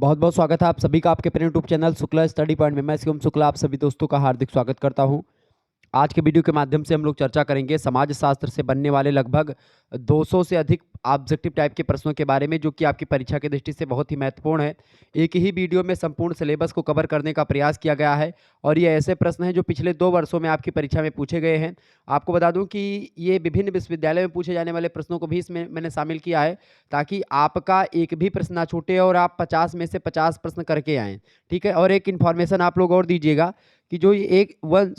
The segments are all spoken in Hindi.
बहुत बहुत स्वागत है आप सभी का आपके अपने YouTube channel Shukla study point में। मैं शिवम शुक्ला आप सभी दोस्तों का हार्दिक स्वागत करता हूं। आज के वीडियो के माध्यम से हम लोग चर्चा करेंगे समाज शास्त्र से बनने वाले लगभग 200 से अधिक ऑब्जेक्टिव टाइप के प्रश्नों के बारे में, जो कि आपकी परीक्षा की दृष्टि से बहुत ही महत्वपूर्ण है। एक ही वीडियो में संपूर्ण सिलेबस को कवर करने का प्रयास किया गया है और ये ऐसे प्रश्न हैं जो पिछले 2 वर्षों में आपकी परीक्षा में पूछे गए हैं। आपको बता दूं कि ये विभिन्न विश्वविद्यालय में पूछे जाने वाले प्रश्नों को भी इसमें मैंने शामिल किया है, ताकि आपका एक भी प्रश्न ना छूटे और आप 50 में से 50 प्रश्न करके आएँ। ठीक है? और एक इन्फॉर्मेशन आप लोग और दीजिएगा कि जो ये एक वन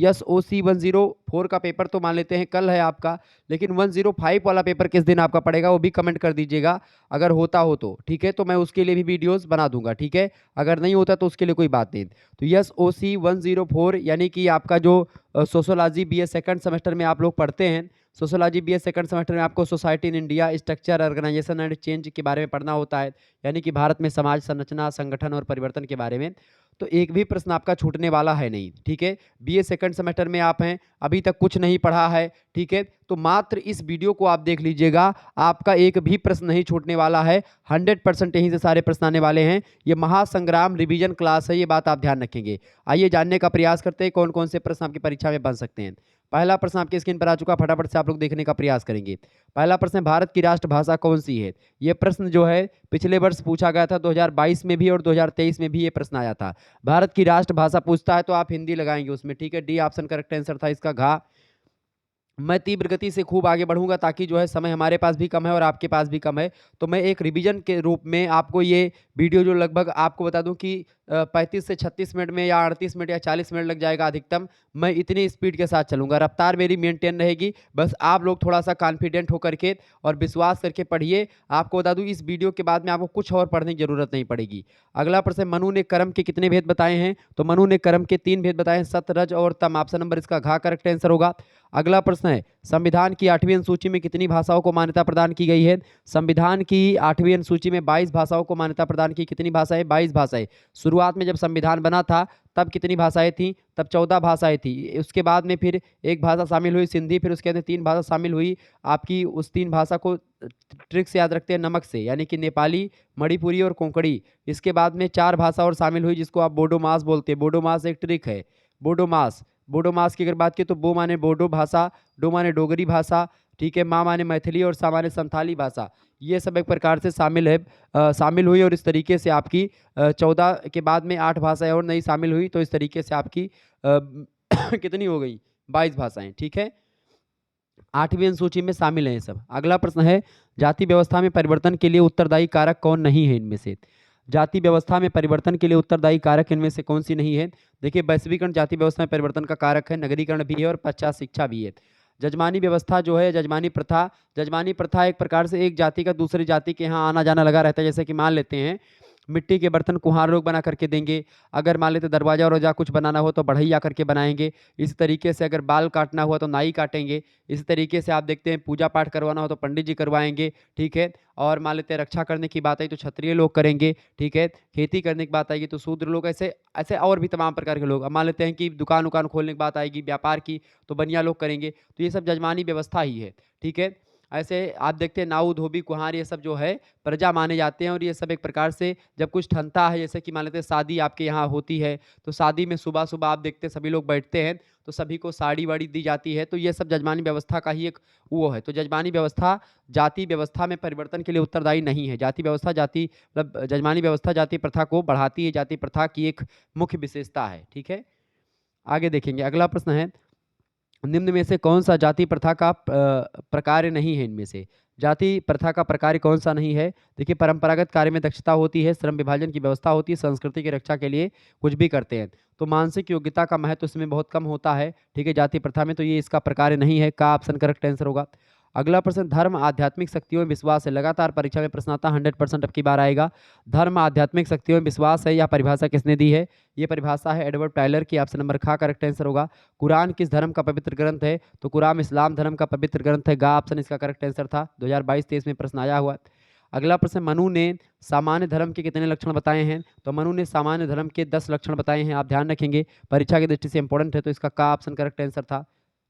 SOC 104 का पेपर तो मान लेते हैं कल है आपका, लेकिन 105 वाला पेपर किस दिन आपका पड़ेगा वो भी कमेंट कर दीजिएगा, अगर होता हो तो। ठीक है? तो मैं उसके लिए भी वीडियोस बना दूंगा। ठीक है? अगर नहीं होता तो उसके लिए कोई बात नहीं। तो SOC 104 यानी कि आपका जो सोशोलॉजी BA सेकंड सेमेस्टर में आप लोग पढ़ते हैं। सोशोलॉजी BA सेकंड सेमेस्टर में आपको society in India, structure, organisation and change के बारे में पढ़ना होता है, यानी कि भारत में समाज संरचना, संगठन और परिवर्तन के बारे में। तो एक भी प्रश्न आपका छूटने वाला है नहीं। ठीक है? BA सेकंड सेमेस्टर में आप हैं, अभी तक कुछ नहीं पढ़ा है। ठीक है? तो मात्र इस वीडियो को आप देख लीजिएगा, आपका एक भी प्रश्न नहीं छूटने वाला है। 100% यहीं से सारे प्रश्न आने वाले हैं। ये महासंग्राम रिवीजन क्लास है, ये बात आप ध्यान रखेंगे। आइए जानने का प्रयास करते हैं कौन कौन से प्रश्न आपकी परीक्षा में बन सकते हैं। पहला प्रश्न आपकी स्क्रीन पर आ चुका, फटाफट से आप लोग देखने का प्रयास करेंगे। पहला प्रश्न है, भारत की राष्ट्रभाषा कौन सी है? ये प्रश्न जो है पिछले वर्ष पूछा गया था, 2022 में भी और 2023 में भी ये प्रश्न आया था। भारत की राष्ट्रभाषा पूछता है तो आप हिंदी लगाएंगे उसमें। ठीक है? डी ऑप्शन करेक्ट आंसर था इसका, घा। मैं तीव्र गति से खूब आगे बढ़ूंगा ताकि जो है समय हमारे पास भी कम है और आपके पास भी कम है, तो मैं एक रिवीजन के रूप में आपको ये वीडियो जो लगभग आपको बता दूं कि 35 से 36 मिनट में या 38 मिनट या 40 मिनट लग जाएगा अधिकतम। मैं इतनी स्पीड के साथ चलूंगा, रफ्तार मेरी मेंटेन रहेगी। बस आप लोग थोड़ा सा कॉन्फिडेंट होकर के और विश्वास करके पढ़िए। आपको बता दूं इस वीडियो के बाद में आपको कुछ और पढ़ने की जरूरत नहीं पड़ेगी। अगला प्रश्न, मनु ने कर्म के कितने भेद बताए हैं? तो मनु ने कर्म के 3 भेद बताए हैं, सत, रज और तम। ऑप्शन नंबर इसका घा करेक्ट आंसर होगा। अगला प्रश्न है, संविधान की 8वीं अनुसूची में कितनी भाषाओं को मान्यता प्रदान की गई है? संविधान की 8वीं अनुसूची में 22 भाषाओं को मान्यता प्रदान की। कितनी भाषाएं? 22 भाषाएं। शुरुआत में जब संविधान बना था तब कितनी भाषाएं थी? तब 14 भाषाएं थी। उसके बाद में फिर एक भाषा शामिल हुई सिंधी, फिर उसके अंदर 3 भाषा शामिल हुई आपकी। उस 3 भाषा को ट्रिक से याद रखते हैं, नमक से, यानी कि नेपाली, मणिपुरी और कोंकणी। इसके बाद में 4 भाषा और शामिल हुई जिसको आप बोडोमास बोलते हैं। बोडोमास एक ट्रिक है, बोडोमास। बोडोमास की अगर बात की तो बो माने बोडो भाषा, डो माने डोगरी भाषा, ठीक है, माँ माने मैथिली और सा माने संथाली भाषा। ये सब एक प्रकार से शामिल है, शामिल हुई और इस तरीके से आपकी 14 के बाद में 8 भाषाएं और नई शामिल हुई, तो इस तरीके से आपकी कितनी हो गई? 22 भाषाएं। ठीक है? 8वीं अनुसूची में शामिल है ये सब। अगला प्रश्न है, जाति व्यवस्था में परिवर्तन के लिए उत्तरदायी कारक कौन नहीं है इनमें से? जाति व्यवस्था में परिवर्तन के लिए उत्तरदायी कारक इनमें से कौन सी नहीं है? देखिए, वैश्वीकरण जाति व्यवस्था में परिवर्तन का कारक है, नगरीकरण भी है और पश्चात शिक्षा भी है। जजमानी व्यवस्था जो है, जजमानी प्रथा एक प्रकार से एक जाति का दूसरी जाति के यहाँ आना जाना लगा रहता है। जैसे कि मान लेते हैं मिट्टी के बर्तन कुम्हार लोग बना करके देंगे, अगर मान लेते दरवाजा वरवाजा कुछ बनाना हो तो बढ़ई आकर के बनाएंगे। इस तरीके से अगर बाल काटना हुआ तो नाई काटेंगे। इस तरीके से आप देखते हैं पूजा पाठ करवाना हो तो पंडित जी करवाएंगे। ठीक है? और मान लेते हैं रक्षा करने की बात आई तो क्षत्रिय लोग करेंगे। ठीक है? खेती करने की बात आएगी तो शूद्र लोग, ऐसे ऐसे और भी तमाम प्रकार के लोग। अब मान लेते हैं कि दुकान उकान खोलने की बात आएगी, व्यापार की, तो बनिया लोग करेंगे। तो ये सब जजमानी व्यवस्था ही है। ठीक है? ऐसे आप देखते हैं नाऊ, धोबी, कुम्हार, ये सब जो है प्रजा माने जाते हैं और ये सब एक प्रकार से जब कुछ ठनता है, जैसे कि मान लेते हैं शादी आपके यहाँ होती है, तो शादी में सुबह सुबह आप देखते हैं सभी लोग बैठते हैं, तो सभी को साड़ी वाड़ी दी जाती है। तो ये सब जजमानी व्यवस्था का ही एक वो है। तो जजमानी व्यवस्था जाति व्यवस्था में परिवर्तन के लिए उत्तरदायी नहीं है। जाति व्यवस्था जाति मतलब जजमानी व्यवस्था जाति प्रथा को बढ़ाती है, जाति प्रथा की एक मुख्य विशेषता है। ठीक है? आगे देखेंगे, अगला प्रश्न है, निम्न में से कौन सा जाति प्रथा का प्रकार नहीं है? इनमें से जाति प्रथा का प्रकार कौन सा नहीं है? देखिए, परंपरागत कार्य में दक्षता होती है, श्रम विभाजन की व्यवस्था होती है, संस्कृति की रक्षा के लिए कुछ भी करते हैं। तो मानसिक योग्यता का महत्व इसमें बहुत कम होता है। ठीक है? जाति प्रथा में, तो ये इसका प्रकार नहीं है, का ऑप्शन करेक्ट आंसर होगा। अगला प्रश्न, धर्म आध्यात्मिक शक्तियों में विश्वास है। लगातार परीक्षा में प्रश्न आता है, 100% अब की बार आएगा। धर्म आध्यात्मिक शक्तियों में विश्वास है, यह परिभाषा किसने दी है? ये परिभाषा है एडवर्ड टाइलर की। ऑप्शन नंबर खा करेक्ट आंसर होगा। कुरान किस धर्म का पवित्र ग्रंथ है? तो कुरान इस्लाम धर्म का पवित्र ग्रंथ है, गा ऑप्शन इसका करेक्ट आंसर था। 2022-23 में प्रश्न आया हुआ है। अगला प्रश्न, मनु ने सामान्य धर्म के कितने लक्षण बताए हैं? तो मनु ने सामान्य धर्म के 10 लक्षण बताए हैं। आप ध्यान रखेंगे, परीक्षा की दृष्टि से इंपॉर्टेंट है, तो इसका का ऑप्शन करेक्ट आंसर था।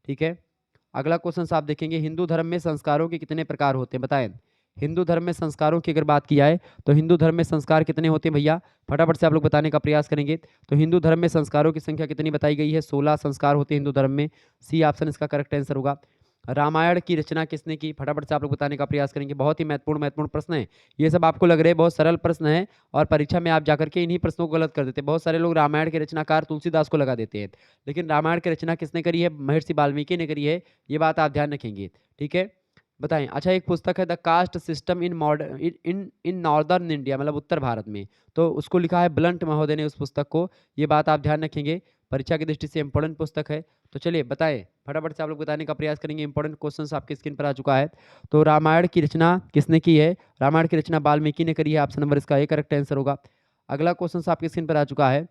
ठीक है? अगला क्वेश्चन आप देखेंगे, हिंदू धर्म में संस्कारों के कितने प्रकार होते हैं? बताएं। हिंदू धर्म में संस्कारों की अगर बात की जाए तो हिंदू धर्म में संस्कार कितने होते हैं भैया, फटाफट से आप लोग बताने का प्रयास करेंगे। तो हिंदू धर्म में संस्कारों की संख्या कितनी बताई गई है, 16 संस्कार होते हैं हिंदू धर्म में। सी ऑप्शन इसका करेक्ट आंसर होगा। रामायण की रचना किसने की, फटाफट से आप लोग बताने का प्रयास करेंगे। बहुत ही महत्वपूर्ण प्रश्न है। ये सब आपको लग रहे हैं बहुत सरल प्रश्न है और परीक्षा में आप जाकर के इन्हीं प्रश्नों को गलत कर देते हैं। बहुत सारे लोग रामायण के रचनाकार तुलसीदास को लगा देते हैं, लेकिन रामायण की रचना किसने करी है, महर्षि वाल्मीकि ने करी है। ये बात आप ध्यान रखेंगे, ठीक है। बताएं। अच्छा, एक पुस्तक है the caste system in modern in northern India, मतलब उत्तर भारत में, तो उसको लिखा है ब्लंट महोदय ने उस पुस्तक को। ये बात आप ध्यान रखेंगे, परीक्षा की दृष्टि से इंपॉर्टेंट पुस्तक है। तो चलिए बताएं, फटाफट से आप लोग बताने का प्रयास करेंगे। इंपॉर्टेंट क्वेश्चंस आपके स्क्रीन पर आ चुका है। तो रामायण की रचना किसने की है, रामायण की रचना वाल्मीकि ने करी है। ऑप्शन नंबर इसका ए करेक्ट आंसर होगा। अगला क्वेश्चन आपके स्क्रीन पर आ चुका है।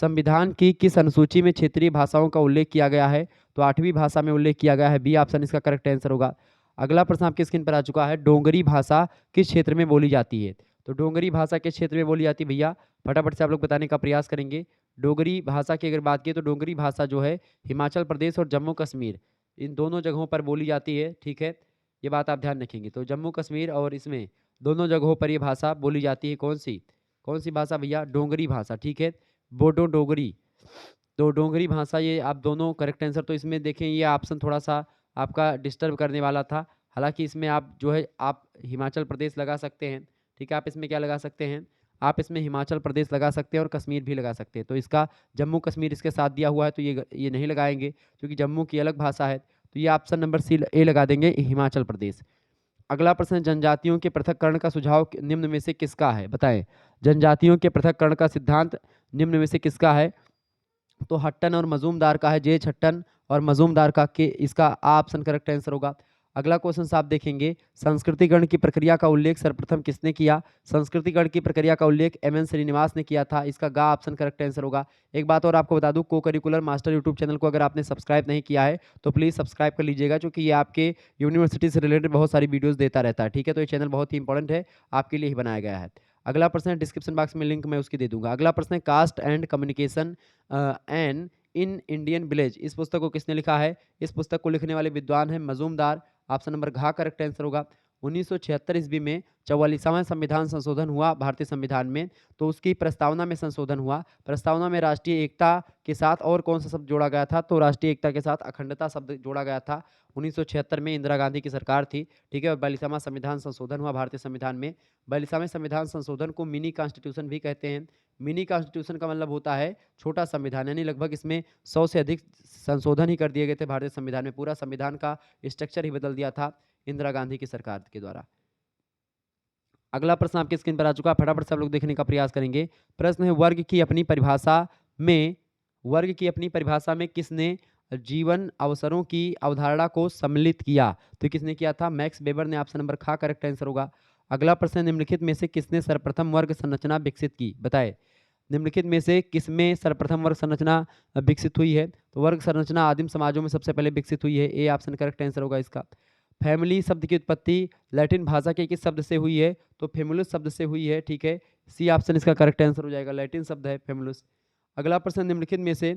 संविधान की किस अनुसूची में क्षेत्रीय भाषाओं का उल्लेख किया गया है, तो 8वीं भाषा में उल्लेख किया गया है। बी ऑप्शन इसका करेक्ट आंसर होगा। अगला प्रश्न आपके स्क्रीन पर आ चुका है। डोंगरी भाषा किस क्षेत्र में बोली जाती है, तो डोंगरी भाषा किस क्षेत्र में बोली जाती है भैया, फटाफट से आप लोग बताने का प्रयास करेंगे। डोगरी भाषा की अगर बात की तो डोगरी भाषा जो है हिमाचल प्रदेश और जम्मू कश्मीर, इन दोनों जगहों पर बोली जाती है, ठीक है। ये बात आप ध्यान रखेंगे। तो जम्मू कश्मीर और इसमें दोनों जगहों पर ये भाषा बोली जाती है। कौन सी भाषा भैया, डोगरी भाषा, ठीक है। बोडो डोगरी, तो डोगरी भाषा, ये आप दोनों करेक्ट आंसर। तो इसमें देखें ये ऑप्शन थोड़ा सा आपका डिस्टर्ब करने वाला था, हालांकि इसमें आप जो है आप हिमाचल प्रदेश लगा सकते हैं, ठीक है। आप इसमें क्या लगा सकते हैं, आप इसमें हिमाचल प्रदेश लगा सकते हैं और कश्मीर भी लगा सकते हैं। तो इसका जम्मू कश्मीर इसके साथ दिया हुआ है, तो ये नहीं लगाएंगे क्योंकि जम्मू की अलग भाषा है। तो ये ऑप्शन नंबर सी ए लगा देंगे, हिमाचल प्रदेश। अगला प्रश्न, जनजातियों के पृथक्करण का सुझाव निम्न में से किसका है, बताएं। जनजातियों के पृथक्करण का सिद्धांत निम्न में से किसका है, तो हट्टन और मजूमदार का है। जे हट्टन और मजूमदार का, के इसका ऑप्शन करेक्ट आंसर होगा। अगला क्वेश्चन आप देखेंगे, संस्कृतिकरण की प्रक्रिया का उल्लेख सर्वप्रथम किसने किया, संस्कृतिकरण की प्रक्रिया का उल्लेख एम.एन. श्रीनिवास ने किया था। इसका गा ऑप्शन करेक्ट आंसर होगा। एक बात और आपको बता दूं, को करिकुलर मास्टर यूट्यूब चैनल को अगर आपने सब्सक्राइब नहीं किया है तो प्लीज़ सब्सक्राइब कर लीजिएगा, क्योंकि ये आपके यूनिवर्सिटी से रिलेटेड बहुत सारी वीडियोज़ देता रहता है, ठीक है। तो ये चैनल बहुत ही इंपॉर्टेंट है, आपके लिए ही बनाया गया है। अगला प्रश्न है, डिस्क्रिप्शन बॉक्स में लिंक मैं उसकी दे दूंगा। अगला प्रश्न है, caste and communication and in Indian village, इस पुस्तक को किसने लिखा है, इस पुस्तक को लिखने वाले विद्वान हैं मजूमदार। ऑप्शन नंबर घ करेक्ट आंसर होगा। 1976 ईस्वी में 44वां संविधान संशोधन हुआ भारतीय संविधान में, तो उसकी प्रस्तावना में संशोधन हुआ। प्रस्तावना में राष्ट्रीय एकता के साथ और कौन सा शब्द जोड़ा गया था, तो राष्ट्रीय एकता के साथ अखंडता शब्द जोड़ा गया था। 1976 में इंदिरा गांधी की सरकार थी, ठीक है। और 42वां संविधान संशोधन हुआ भारतीय संविधान में। 42वें संविधान संशोधन को मिनी कॉन्स्टिट्यूशन भी कहते हैं। मिनी कॉन्स्टिट्यूशन का मतलब होता है छोटा संविधान, यानी लगभग इसमें 100 से अधिक संशोधन ही कर दिए गए थे भारतीय संविधान में। पूरा संविधान का स्ट्रक्चर ही बदल दिया था इंदिरा गांधी की सरकार के द्वारा। अगला प्रश्न आपकी स्क्रीन पर आ चुका है, फटाफट से आप लोग देखने का प्रयास करेंगे। प्रश्न है, वर्ग की अपनी परिभाषा में किसने जीवन अवसरों की अवधारणा को सम्मिलित किया, तो किसने किया था, मैक्स वेबर ने। ऑप्शन नंबर खा करेक्ट आंसर होगा। अगला प्रश्न, निम्नलिखित में से किसने सर्वप्रथम वर्ग संरचना विकसित की, बताए। निम्नलिखित में से किसमें सर्वप्रथम वर्ग संरचना विकसित हुई है, तो वर्ग संरचना आदिम समाजों में सबसे पहले विकसित हुई है। ए ऑप्शन करेक्ट आंसर होगा इसका। फैमिली शब्द की उत्पत्ति लैटिन भाषा के किस शब्द से हुई है, तो फेमुलस शब्द से हुई है, ठीक है। सी ऑप्शन इसका करेक्ट आंसर हो जाएगा, लैटिन शब्द है फेमुलस। अगला प्रश्न, निम्नलिखित में से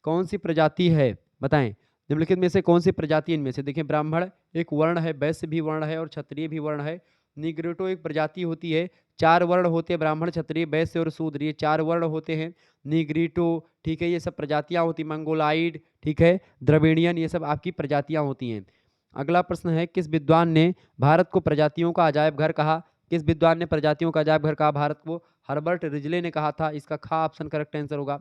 कौन सी प्रजाति है, बताएं। निम्नलिखित में से कौन सी प्रजाति इनमें से, देखिए ब्राह्मण एक वर्ण है, वैश्य भी वर्ण है और क्षत्रिय भी वर्ण है। निग्रोटो एक प्रजाति होती है। 4 वर्ण होते हैं, ब्राह्मण क्षत्रिय वैश्य और शूद्र, ये 4 वर्ण होते हैं निग्रिटो, ठीक है। ये सब प्रजातियां होती, मंगोलाइड, ठीक है, द्रविडियन, ये सब आपकी प्रजातियां होती हैं। अगला प्रश्न है, किस विद्वान ने भारत को प्रजातियों का अजायब घर कहा, किस विद्वान ने प्रजातियों का अजायब घर कहा भारत को, हर्बर्ट रिजले ने कहा था। इसका खा ऑप्शन करेक्ट आंसर होगा।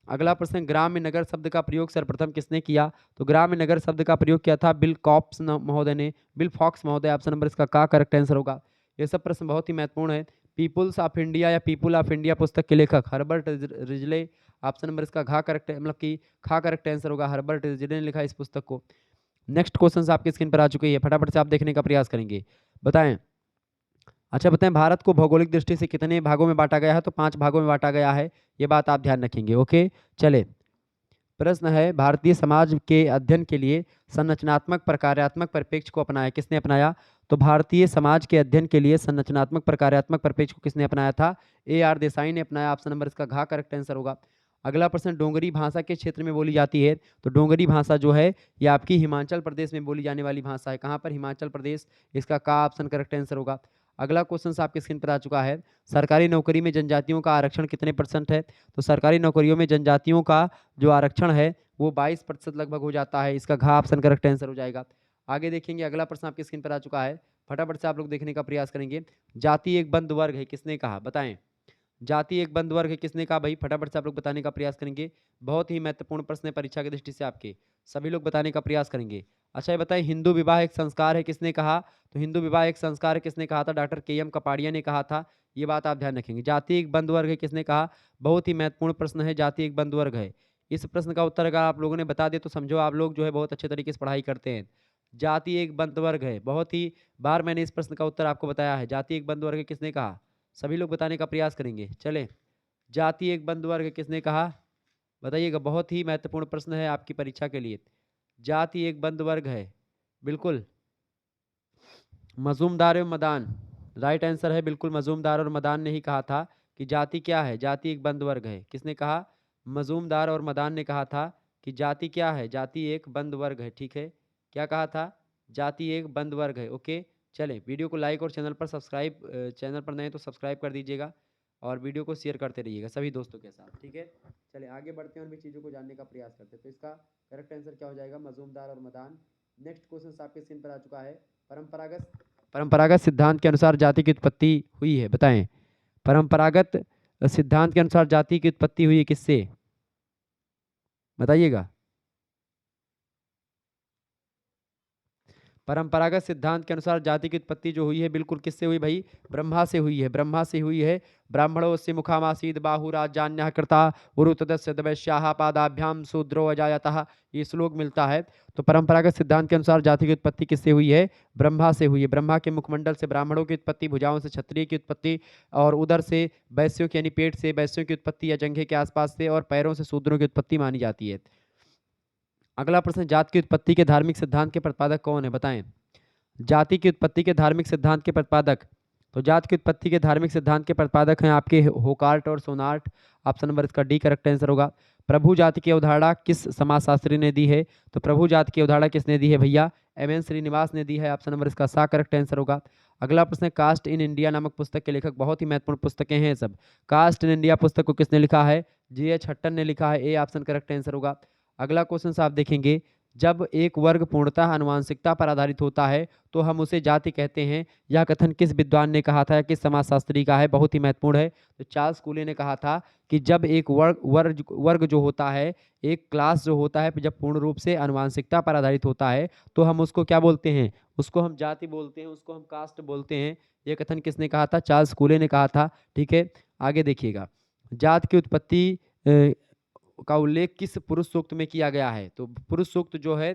अगला प्रश्न, ग्राम्य नगर शब्द का प्रयोग सर्वप्रथम किसने किया, तो ग्राम्य नगर शब्द का प्रयोग किया था बिल कॉप्स महोदय ने, बिल फॉक्स महोदय। ऑप्शन नंबर इसका का करेक्ट आंसर होगा। ये सब प्रश्न बहुत ही महत्वपूर्ण है। पीपुल्स ऑफ इंडिया या पीपुल ऑफ इंडिया पुस्तक के लेखक हर्बर्ट रिजले। ऑप्शन नंबर इसका घा करेक्ट, मतलब कि खा करेक्ट आंसर होगा। हर्बर्ट रिजले ने लिखा इस पुस्तक को। नेक्स्ट क्वेश्चन आपकी स्क्रीन पर आ चुकी है, फटाफट से आप देखने का प्रयास करेंगे, बताएं। अच्छा बताएं, भारत को भौगोलिक दृष्टि से कितने भागों में बांटा गया है, तो 5 भागों में बांटा गया है। ये बात आप ध्यान रखेंगे, ओके। चले, प्रश्न है, भारतीय समाज के अध्ययन के लिए संरचनात्मक प्रकार्यात्मक परिप्रेक्ष्य को अपनाया, किसने अपनाया, तो भारतीय समाज के अध्ययन के लिए संरचनात्मक प्रकार्यात्मक परिप्रेक्ष्य को किसने अपनाया था, A.R. देसाई ने अपनाया। ऑप्शन नंबर इसका घा करेक्ट आंसर होगा। अगला प्रश्न, डोंगरी भाषा के क्षेत्र में बोली जाती है, तो डोंगरी भाषा जो है ये आपकी हिमाचल प्रदेश में बोली जाने वाली भाषा है। कहाँ पर, हिमाचल प्रदेश, इसका का ऑप्शन करेक्ट आंसर होगा। अगला क्वेश्चन आपके स्क्रीन पर आ चुका है, सरकारी नौकरी में जनजातियों का आरक्षण कितने % है? तो सरकारी नौकरियों में जनजातियों का जो आरक्षण है वो 22% लगभग हो जाता है। इसका घ ऑप्शन करेक्ट आंसर हो जाएगा। आगे देखेंगे, अगला प्रश्न आपकी स्क्रीन पर आ चुका है, फटाफट से आप लोग देखने का प्रयास करेंगे। जाति एक बंद वर्ग है, किसने कहा? बताएं। जाति एक बंद वर्ग है, किसने कहा भाई? फटाफट से आप लोग बताने का प्रयास करेंगे। बहुत ही महत्वपूर्ण प्रश्न है परीक्षा की दृष्टि से आपके, सभी लोग बताने का प्रयास करेंगे। अच्छा ये बताएं, हिंदू विवाह एक संस्कार है, किसने कहा? तो हिंदू विवाह एक संस्कार है, किसने कहा था? Doctor KM. कपाड़िया ने कहा था। ये बात आप ध्यान रखेंगे। जाति एक बंद वर्ग है, किसने कहा? बहुत ही महत्वपूर्ण प्रश्न है, जाति एक बंद वर्ग है। इस प्रश्न का उत्तर अगर आप लोगों ने बता दिया तो समझो आप लोग जो है बहुत अच्छे तरीके से पढ़ाई करते हैं। जाति एक बंद वर्ग है, बहुत ही बार मैंने इस प्रश्न का उत्तर आपको बताया है। जाति एक बंद वर्ग है, किसने कहा? सभी लोग बताने का प्रयास करेंगे। चलें, जाति एक बंद वर्ग है, किसने कहा? बताइएगा, बहुत ही महत्वपूर्ण प्रश्न है आपकी परीक्षा के लिए। जाति एक बंद वर्ग है, बिल्कुल मजूमदार एवं मदान राइट आंसर है। बिल्कुल मजूमदार और मदान ने ही कहा था कि जाति क्या है? जाति एक बंद वर्ग है। किसने कहा? मजूमदार और मदान ने कहा था कि जाति क्या है? जाति एक बंद वर्ग है। ठीक है, क्या कहा था? जाति एक बंद वर्ग है। ओके, चलें, वीडियो को लाइक और चैनल पर सब्सक्राइब, चैनल पर नए तो सब्सक्राइब कर दीजिएगा और वीडियो को शेयर करते रहिएगा सभी दोस्तों के साथ। ठीक है, चलिए आगे बढ़ते हैं और भी चीज़ों को जानने का प्रयास करते हैं। तो इसका करेक्ट आंसर क्या हो जाएगा? मजूमदार और मदान। नेक्स्ट क्वेश्चन आपके स्क्रीन पर आ चुका है, परंपरागत परंपरागत सिद्धांत के अनुसार जाति की उत्पत्ति हुई है, बताएं। परंपरागत सिद्धांत के अनुसार जाति की उत्पत्ति हुई है किससे? बताइएगा। परंपरागत सिद्धांत के अनुसार जाति की उत्पत्ति जो हुई है बिल्कुल किससे हुई भाई? ब्रह्मा से हुई है, ब्रह्मा से हुई है। ब्राह्मणोस्य मुखामासीद बाहुराजान्यः कृता उरुतदस्य दवैश्याः पादाभ्याम शूद्रो अजायतः, ये श्लोक मिलता है। तो परंपरागत सिद्धांत के अनुसार जाति की उत्पत्ति किससे हुई है? ब्रह्मा से हुई है। ब्रह्मा के मुखमंडल से ब्राह्मणों की उत्पत्ति, भुजाओं से क्षत्रिय की उत्पत्ति और उदर से वैश्यों की यानी पेट से वैश्यों की उत्पत्ति या जंघे के आसपास से और पैरों से शूद्रों की उत्पत्ति मानी जाती है। अगला प्रश्न, जाति की उत्पत्ति के धार्मिक सिद्धांत के प्रतिपादक कौन है? बताएं। जाति की उत्पत्ति के धार्मिक सिद्धांत के प्रतिपादक, तो जाति की उत्पत्ति के धार्मिक सिद्धांत के प्रतिपादक हैं आपके होकार्ट और सोनार्ट। ऑप्शन नंबर इसका डी करेक्ट आंसर होगा। प्रभु जाति की अवधारणा किस समाजशास्त्री ने दी है? तो प्रभु जाति की अवधारणा किसने दी है भैया? एम.एन. श्रीनिवास ने दी है। ऑप्शन नंबर इसका सा करेक्ट आंसर होगा। अगला प्रश्न, कास्ट इन इंडिया नामक पुस्तक के लेखक, बहुत ही महत्वपूर्ण पुस्तकें हैं सब। कास्ट इन इंडिया पुस्तक को किसने लिखा है? जी.एच. हट्टन ने लिखा है। ए ऑप्शन करेक्ट आंसर होगा। अगला क्वेश्चन आप देखेंगे, जब एक वर्ग पूर्णतः आनुवंशिकता पर आधारित होता है तो हम उसे जाति कहते हैं। यह कथन किस विद्वान ने कहा था या किस समाजशास्त्री का है? बहुत ही महत्वपूर्ण है। तो चार्ल्स कूले ने कहा था कि जब एक वर्ग जो होता है, एक क्लास जो होता है, जब पूर्ण रूप से आनुवंशिकता पर आधारित होता है तो हम उसको क्या बोलते हैं? उसको हम जाति बोलते हैं, उसको हम कास्ट बोलते हैं। यह कथन किसने कहा था? चार्ल्स कूले ने कहा था। ठीक है, आगे देखिएगा, जाति की उत्पत्ति का उल्लेख किस पुरुष सूक्त में किया गया है? तो पुरुष सूक्त जो है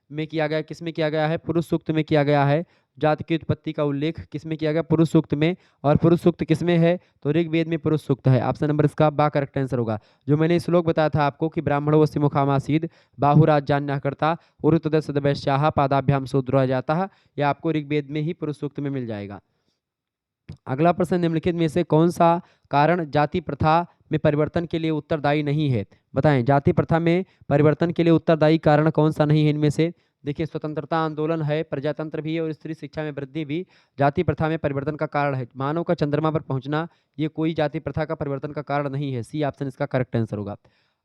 में किया गया, किस में किया गया है? पुरुष सूक्त में किया गया है। जाति की उत्पत्ति का उल्लेख किस में किया गया? पुरुष सूक्त में। और पुरुष सूक्त किस में है? तो ऋग्वेद में पुरुष सूक्त है। ऑप्शन नंबर इसका बा करेक्ट आंसर होगा। जो मैंने श्लोक बताया था आपको कि ब्राह्मणोऽस्य मुखामासीद बाहुराजान्यः कर्ता उरुतदस्य वैश्याः पादाभ्याम शूद्रो जाता, यह आपको ऋग्वेद में ही पुरुष सूक्त में मिल जाएगा। अगला प्रश्न, निम्नलिखित में से कौन सा कारण जाति प्रथा में परिवर्तन के लिए उत्तरदायी नहीं है? बताएं, जाति प्रथा में परिवर्तन के लिए उत्तरदायी कारण कौन सा नहीं है इनमें से? देखिए, स्वतंत्रता आंदोलन है, प्रजातंत्र भी है और स्त्री शिक्षा में वृद्धि भी जाति प्रथा में परिवर्तन का कारण है। मानव का चंद्रमा पर पहुंचना ये कोई जाति प्रथा का परिवर्तन का कारण नहीं है। सी ऑप्शन इसका करेक्ट आंसर होगा।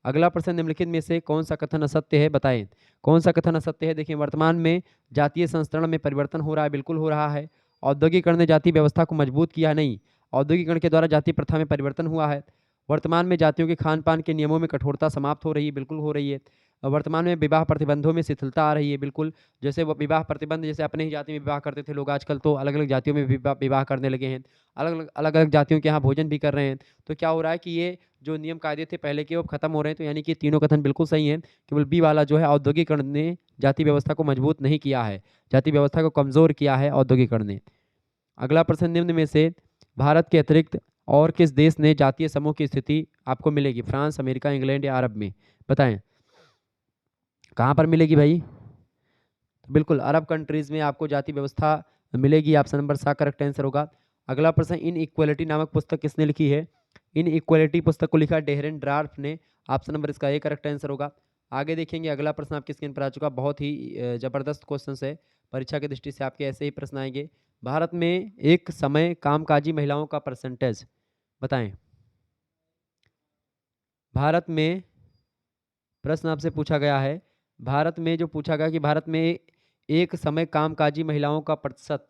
अगला प्रश्न, निम्नलिखित में से कौन सा कथन असत्य है? बताएं, कौन सा कथन असत्य है? देखिए, वर्तमान में जातीय संस्करण में परिवर्तन हो रहा है, बिल्कुल हो रहा है। औद्योगिकरण ने जाति व्यवस्था को मजबूत किया नहीं, औद्योगिकरण के द्वारा जाति प्रथा में परिवर्तन हुआ है। वर्तमान में जातियों के खान पान के नियमों में कठोरता समाप्त हो रही है, बिल्कुल हो रही है। वर्तमान में विवाह प्रतिबंधों में शिथिलता आ रही है, बिल्कुल। जैसे वो विवाह प्रतिबंध, जैसे अपने ही जाति में विवाह करते थे लोग, आजकल तो अलग अलग जातियों में विवाह करने लगे हैं, अलग अलग जातियों के यहाँ भोजन भी कर रहे हैं। तो क्या हो रहा है कि ये जो नियम कायदे थे पहले के वो खत्म हो रहे हैं। तो यानी कि तीनों कथन बिल्कुल सही हैं। केवल बी वाला जो है, औद्योगिकरण ने जाति व्यवस्था को मजबूत नहीं किया है, जाति व्यवस्था को कमजोर किया है औद्योगिकरण ने। अगला प्रश्न, निम्न में से भारत के अतिरिक्त और किस देश ने जातीय समूह की स्थिति आपको मिलेगी? फ्रांस, अमेरिका, इंग्लैंड या अरब में? बताएं, कहाँ पर मिलेगी भाई? तो बिल्कुल अरब कंट्रीज में आपको जाति व्यवस्था मिलेगी। ऑप्शन नंबर सा करेक्ट आंसर होगा। अगला प्रश्न, इन इक्वलिटी नामक पुस्तक किसने लिखी है? इन इक्वलिटी पुस्तक को लिखा डेरेन ड्रार्फ ने। ऑप्शन नंबर इसका ए करेक्ट आंसर होगा। आगे देखेंगे, अगला प्रश्न आपकी स्क्रीन पर आ चुका, बहुत ही जबरदस्त क्वेश्चन है, परीक्षा की दृष्टि से आपके ऐसे ही प्रश्न आएंगे। भारत में एक समय कामकाजी महिलाओं का परसेंटेज बताएं। भारत में प्रश्न आपसे पूछा गया है, भारत में जो पूछा गया कि भारत में एक समय कामकाजी महिलाओं का प्रतिशत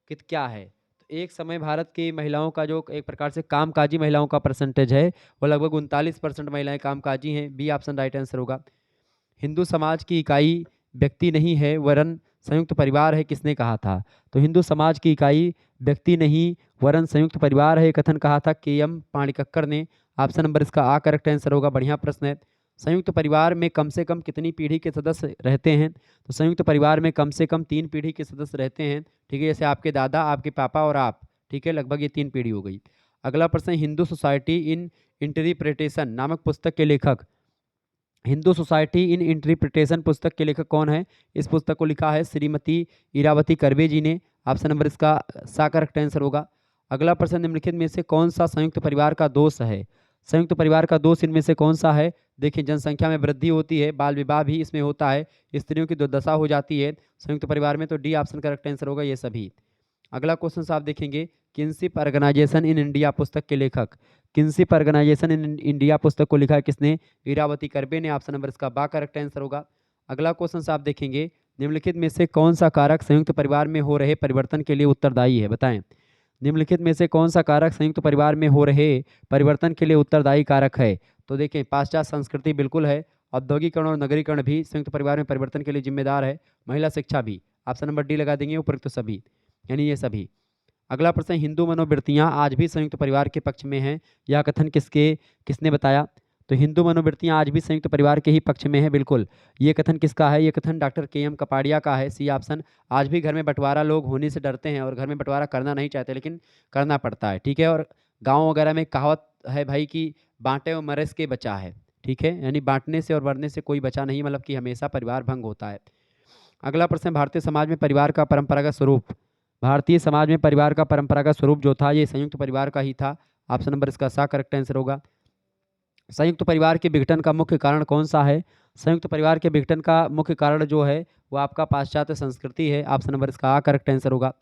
क्या है। तो एक समय भारत की महिलाओं का जो एक प्रकार से कामकाजी महिलाओं का परसेंटेज है वो लगभग 39% महिलाएं कामकाजी हैं। बी ऑप्शन राइट आंसर होगा। हिंदू समाज की इकाई व्यक्ति नहीं है वरन संयुक्त परिवार है, किसने कहा था। तो हिंदू समाज की इकाई व्यक्ति नहीं वरन संयुक्त परिवार है, ये कथन कहा था के.एम. पाणिक्कर ने। ऑप्शन नंबर इसका आ करेक्ट आंसर होगा। बढ़िया प्रश्न है। संयुक्त परिवार में कम से कम कितनी पीढ़ी के सदस्य रहते हैं। तो संयुक्त परिवार में कम से कम 3 पीढ़ी के सदस्य रहते हैं। ठीक है, जैसे आपके दादा, आपके पापा और आप। ठीक है, लगभग ये 3 पीढ़ी हो गई। अगला प्रश्न, हिंदू सोसाइटी इन इंटरप्रिटेशन नामक पुस्तक के लेखक। हिंदू सोसाइटी इन इंटरप्रिटेशन पुस्तक के लेखक कौन है। इस पुस्तक को लिखा है श्रीमती इरावती कर्वे जी ने। ऑप्शन नंबर इसका सा करेक्ट आंसर होगा। अगला प्रश्न, निम्नलिखित में से कौन सा संयुक्त परिवार का दोष है। संयुक्त परिवार का दोष इनमें से कौन सा है। देखिए, जनसंख्या में वृद्धि होती है, बाल विवाह भी इसमें होता है, स्त्रियों की दुर्दशा हो जाती है संयुक्त परिवार में। तो डी ऑप्शन करेक्ट आंसर होगा ये सभी। अगला क्वेश्चन आप देखेंगे, किनशिप ऑर्गेनाइजेशन इन इंडिया पुस्तक के लेखक। किनशिप ऑर्गेनाइजेशन इन इंडिया पुस्तक को लिखा है किसने। इरावती कर्वे ने। ऑप्शन नंबर इसका बा करेक्ट आंसर होगा। अगला क्वेश्चन आप देखेंगे, निम्नलिखित में से कौन सा कारक संयुक्त परिवार में हो रहे परिवर्तन के लिए उत्तरदायी है, बताएं। निम्नलिखित में से कौन सा कारक संयुक्त परिवार में हो रहे परिवर्तन के लिए उत्तरदायी कारक है। तो देखें, पाश्चात्य संस्कृति बिल्कुल है, औद्योगिकरण और नगरीकरण भी संयुक्त परिवार में परिवर्तन के लिए जिम्मेदार है, महिला शिक्षा भी। ऑप्शन नंबर डी लगा देंगे, उपयुक्त सभी, यानी ये सभी। अगला प्रश्न, हिंदू मनोवृत्तियां आज भी संयुक्त परिवार के पक्ष में हैं, यह कथन किसने बताया। तो हिंदू मनोवृत्तियां आज भी संयुक्त परिवार के ही पक्ष में है, बिल्कुल। ये कथन किसका है। ये कथन डॉक्टर के.एम. कपाड़िया का है, सी ऑप्शन। आज भी घर में बंटवारा लोग होने से डरते हैं और घर में बंटवारा करना नहीं चाहते, लेकिन करना पड़ता है। ठीक है, और गाँव वगैरह में कहावत है भाई कि बांटे और मरस के बचा है। ठीक है, यानी बांटने से और बढ़ने से कोई बचा नहीं, मतलब कि हमेशा परिवार भंग होता है। अगला प्रश्न, भारतीय समाज में परिवार का परंपरागत स्वरूप। भारतीय समाज में परिवार का परंपरागत स्वरूप जो था ये संयुक्त परिवार का ही था। ऑप्शन नंबर इसका सा करेक्ट आंसर होगा। संयुक्त परिवार के विघटन का मुख्य कारण कौन सा है। संयुक्त परिवार के विघटन का मुख्य कारण जो है वो आपका पाश्चात्य संस्कृति है। ऑप्शन नंबर इसका आ करेक्ट आंसर होगा।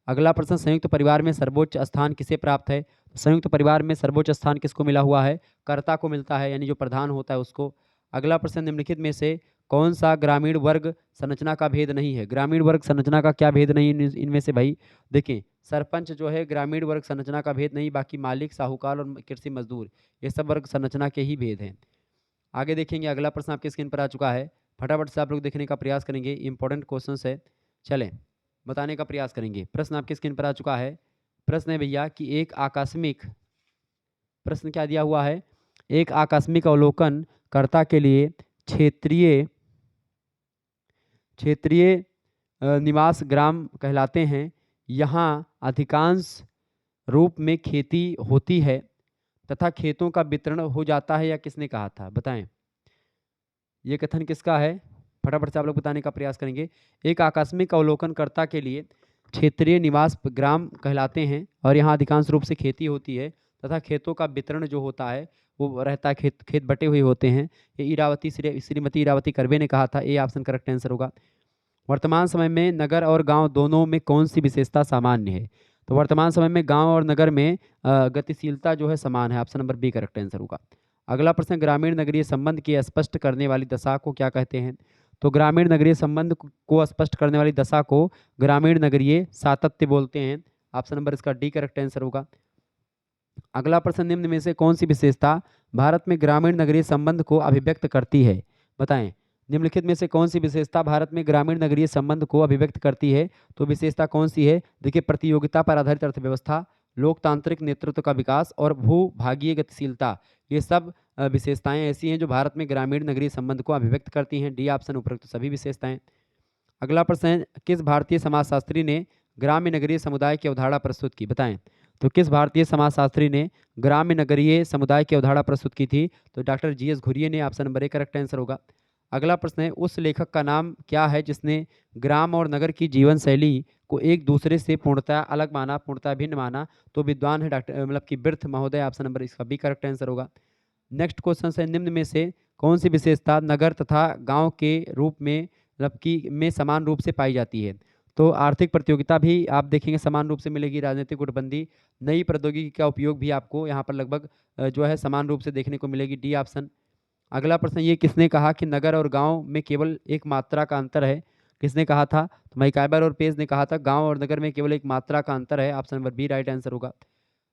अगला प्रश्न, संयुक्त परिवार में सर्वोच्च स्थान किसे प्राप्त है। संयुक्त परिवार में सर्वोच्च स्थान किसको मिला हुआ है। कर्ता को मिलता है, यानी जो प्रधान होता है उसको। अगला प्रश्न, निम्नलिखित में से कौन सा ग्रामीण वर्ग संरचना का भेद नहीं है। ग्रामीण वर्ग संरचना का क्या भेद नहीं इनमें से भाई। देखें, सरपंच जो है ग्रामीण वर्ग संरचना का भेद नहीं, बाकी मालिक, साहूकार और कृषि मजदूर ये सब वर्ग संरचना के ही भेद हैं। आगे देखेंगे, अगला प्रश्न आपके स्क्रीन पर आ चुका है, फटाफट से आप लोग देखने का प्रयास करेंगे, इंपॉर्टेंट क्वेश्चन है, चलें बताने का प्रयास करेंगे। प्रश्न आपके स्क्रीन पर आ चुका है। प्रश्न है भैया कि एक आकस्मिक, प्रश्न क्या दिया हुआ है, एक आकस्मिक अवलोकन कर्ता के लिए क्षेत्रीय निवास ग्राम कहलाते हैं। यहाँ अधिकांश रूप में खेती होती है तथा खेतों का वितरण हो जाता है, या किसने कहा था, बताएं। ये कथन किसका है, फटाफट से आप लोग बताने का प्रयास करेंगे। एक आकस्मिक अवलोकनकर्ता के लिए क्षेत्रीय निवास ग्राम कहलाते हैं और यहाँ अधिकांश रूप से खेती होती है तथा खेतों का वितरण जो होता है वो रहता है, खेत बटे हुए होते हैं। ये श्रीमती इरावती कर्वे ने कहा था, ए ऑप्शन करेक्ट आंसर होगा। वर्तमान समय में नगर और गांव दोनों में कौन सी विशेषता सामान्य है। तो वर्तमान समय में गांव और नगर में गतिशीलता जो है समान है। Option number B correct answer होगा। अगला प्रश्न, ग्रामीण नगरीय संबंध की स्पष्ट करने वाली दशा को क्या कहते हैं। तो ग्रामीण नगरीय संबंध को स्पष्ट करने वाली दशा को ग्रामीण नगरीय सातत्य बोलते हैं। ऑप्शन नंबर इसका डी करेक्ट आंसर होगा। अगला प्रश्न, निम्न में से कौन सी विशेषता भारत में ग्रामीण नगरीय संबंध को अभिव्यक्त करती है, बताएं। निम्नलिखित में से कौन सी विशेषता भारत में ग्रामीण नगरीय संबंध को अभिव्यक्त करती है। तो विशेषता कौन सी है, देखिए, प्रतियोगिता पर आधारित अर्थव्यवस्था, लोकतांत्रिक नेतृत्व का विकास और भूभागीय गतिशीलता, ये सब विशेषताएं ऐसी हैं जो भारत में ग्रामीण नगरीय संबंध को अभिव्यक्त करती हैं। डी ऑप्शन उपरोक्त सभी विशेषताएं। अगला प्रश्न है, किस भारतीय समाजशास्त्री ने ग्राम्य नगरीय समुदाय की अवधारणा प्रस्तुत की, बताएं। तो किस भारतीय समाजशास्त्री ने ग्राम्य नगरीय समुदाय की अवधारणा प्रस्तुत की थी। तो डॉक्टर जी.एस. घुरिये ने। Option number A correct answer होगा। अगला प्रश्न है, उस लेखक का नाम क्या है जिसने ग्राम और नगर की जीवन शैली को एक दूसरे से पूर्णतः अलग माना, पूर्णतः भिन्न माना। तो विद्वान है डॉक्टर, मतलब कि बिर्थ महोदय। ऑप्शन नंबर इसका बी करेक्ट आंसर होगा। नेक्स्ट क्वेश्चन है, निम्न में से कौन सी विशेषता नगर तथा गांव के रूप में, मतलब कि में समान रूप से पाई जाती है। तो आर्थिक प्रतियोगिता भी आप देखेंगे समान रूप से मिलेगी। राजनीतिक गुटबंदी, नई प्रौद्योगिकी का उपयोग भी आपको यहाँ पर लगभग जो है समान रूप से देखने को मिलेगी। D option. अगला प्रश्न, ये किसने कहा कि नगर और गांव में केवल एक मात्रा का अंतर है? किसने कहा था? तो मैकाइबर और पेज ने कहा था गांव और नगर में केवल एक मात्रा का अंतर है। Option number B right answer होगा।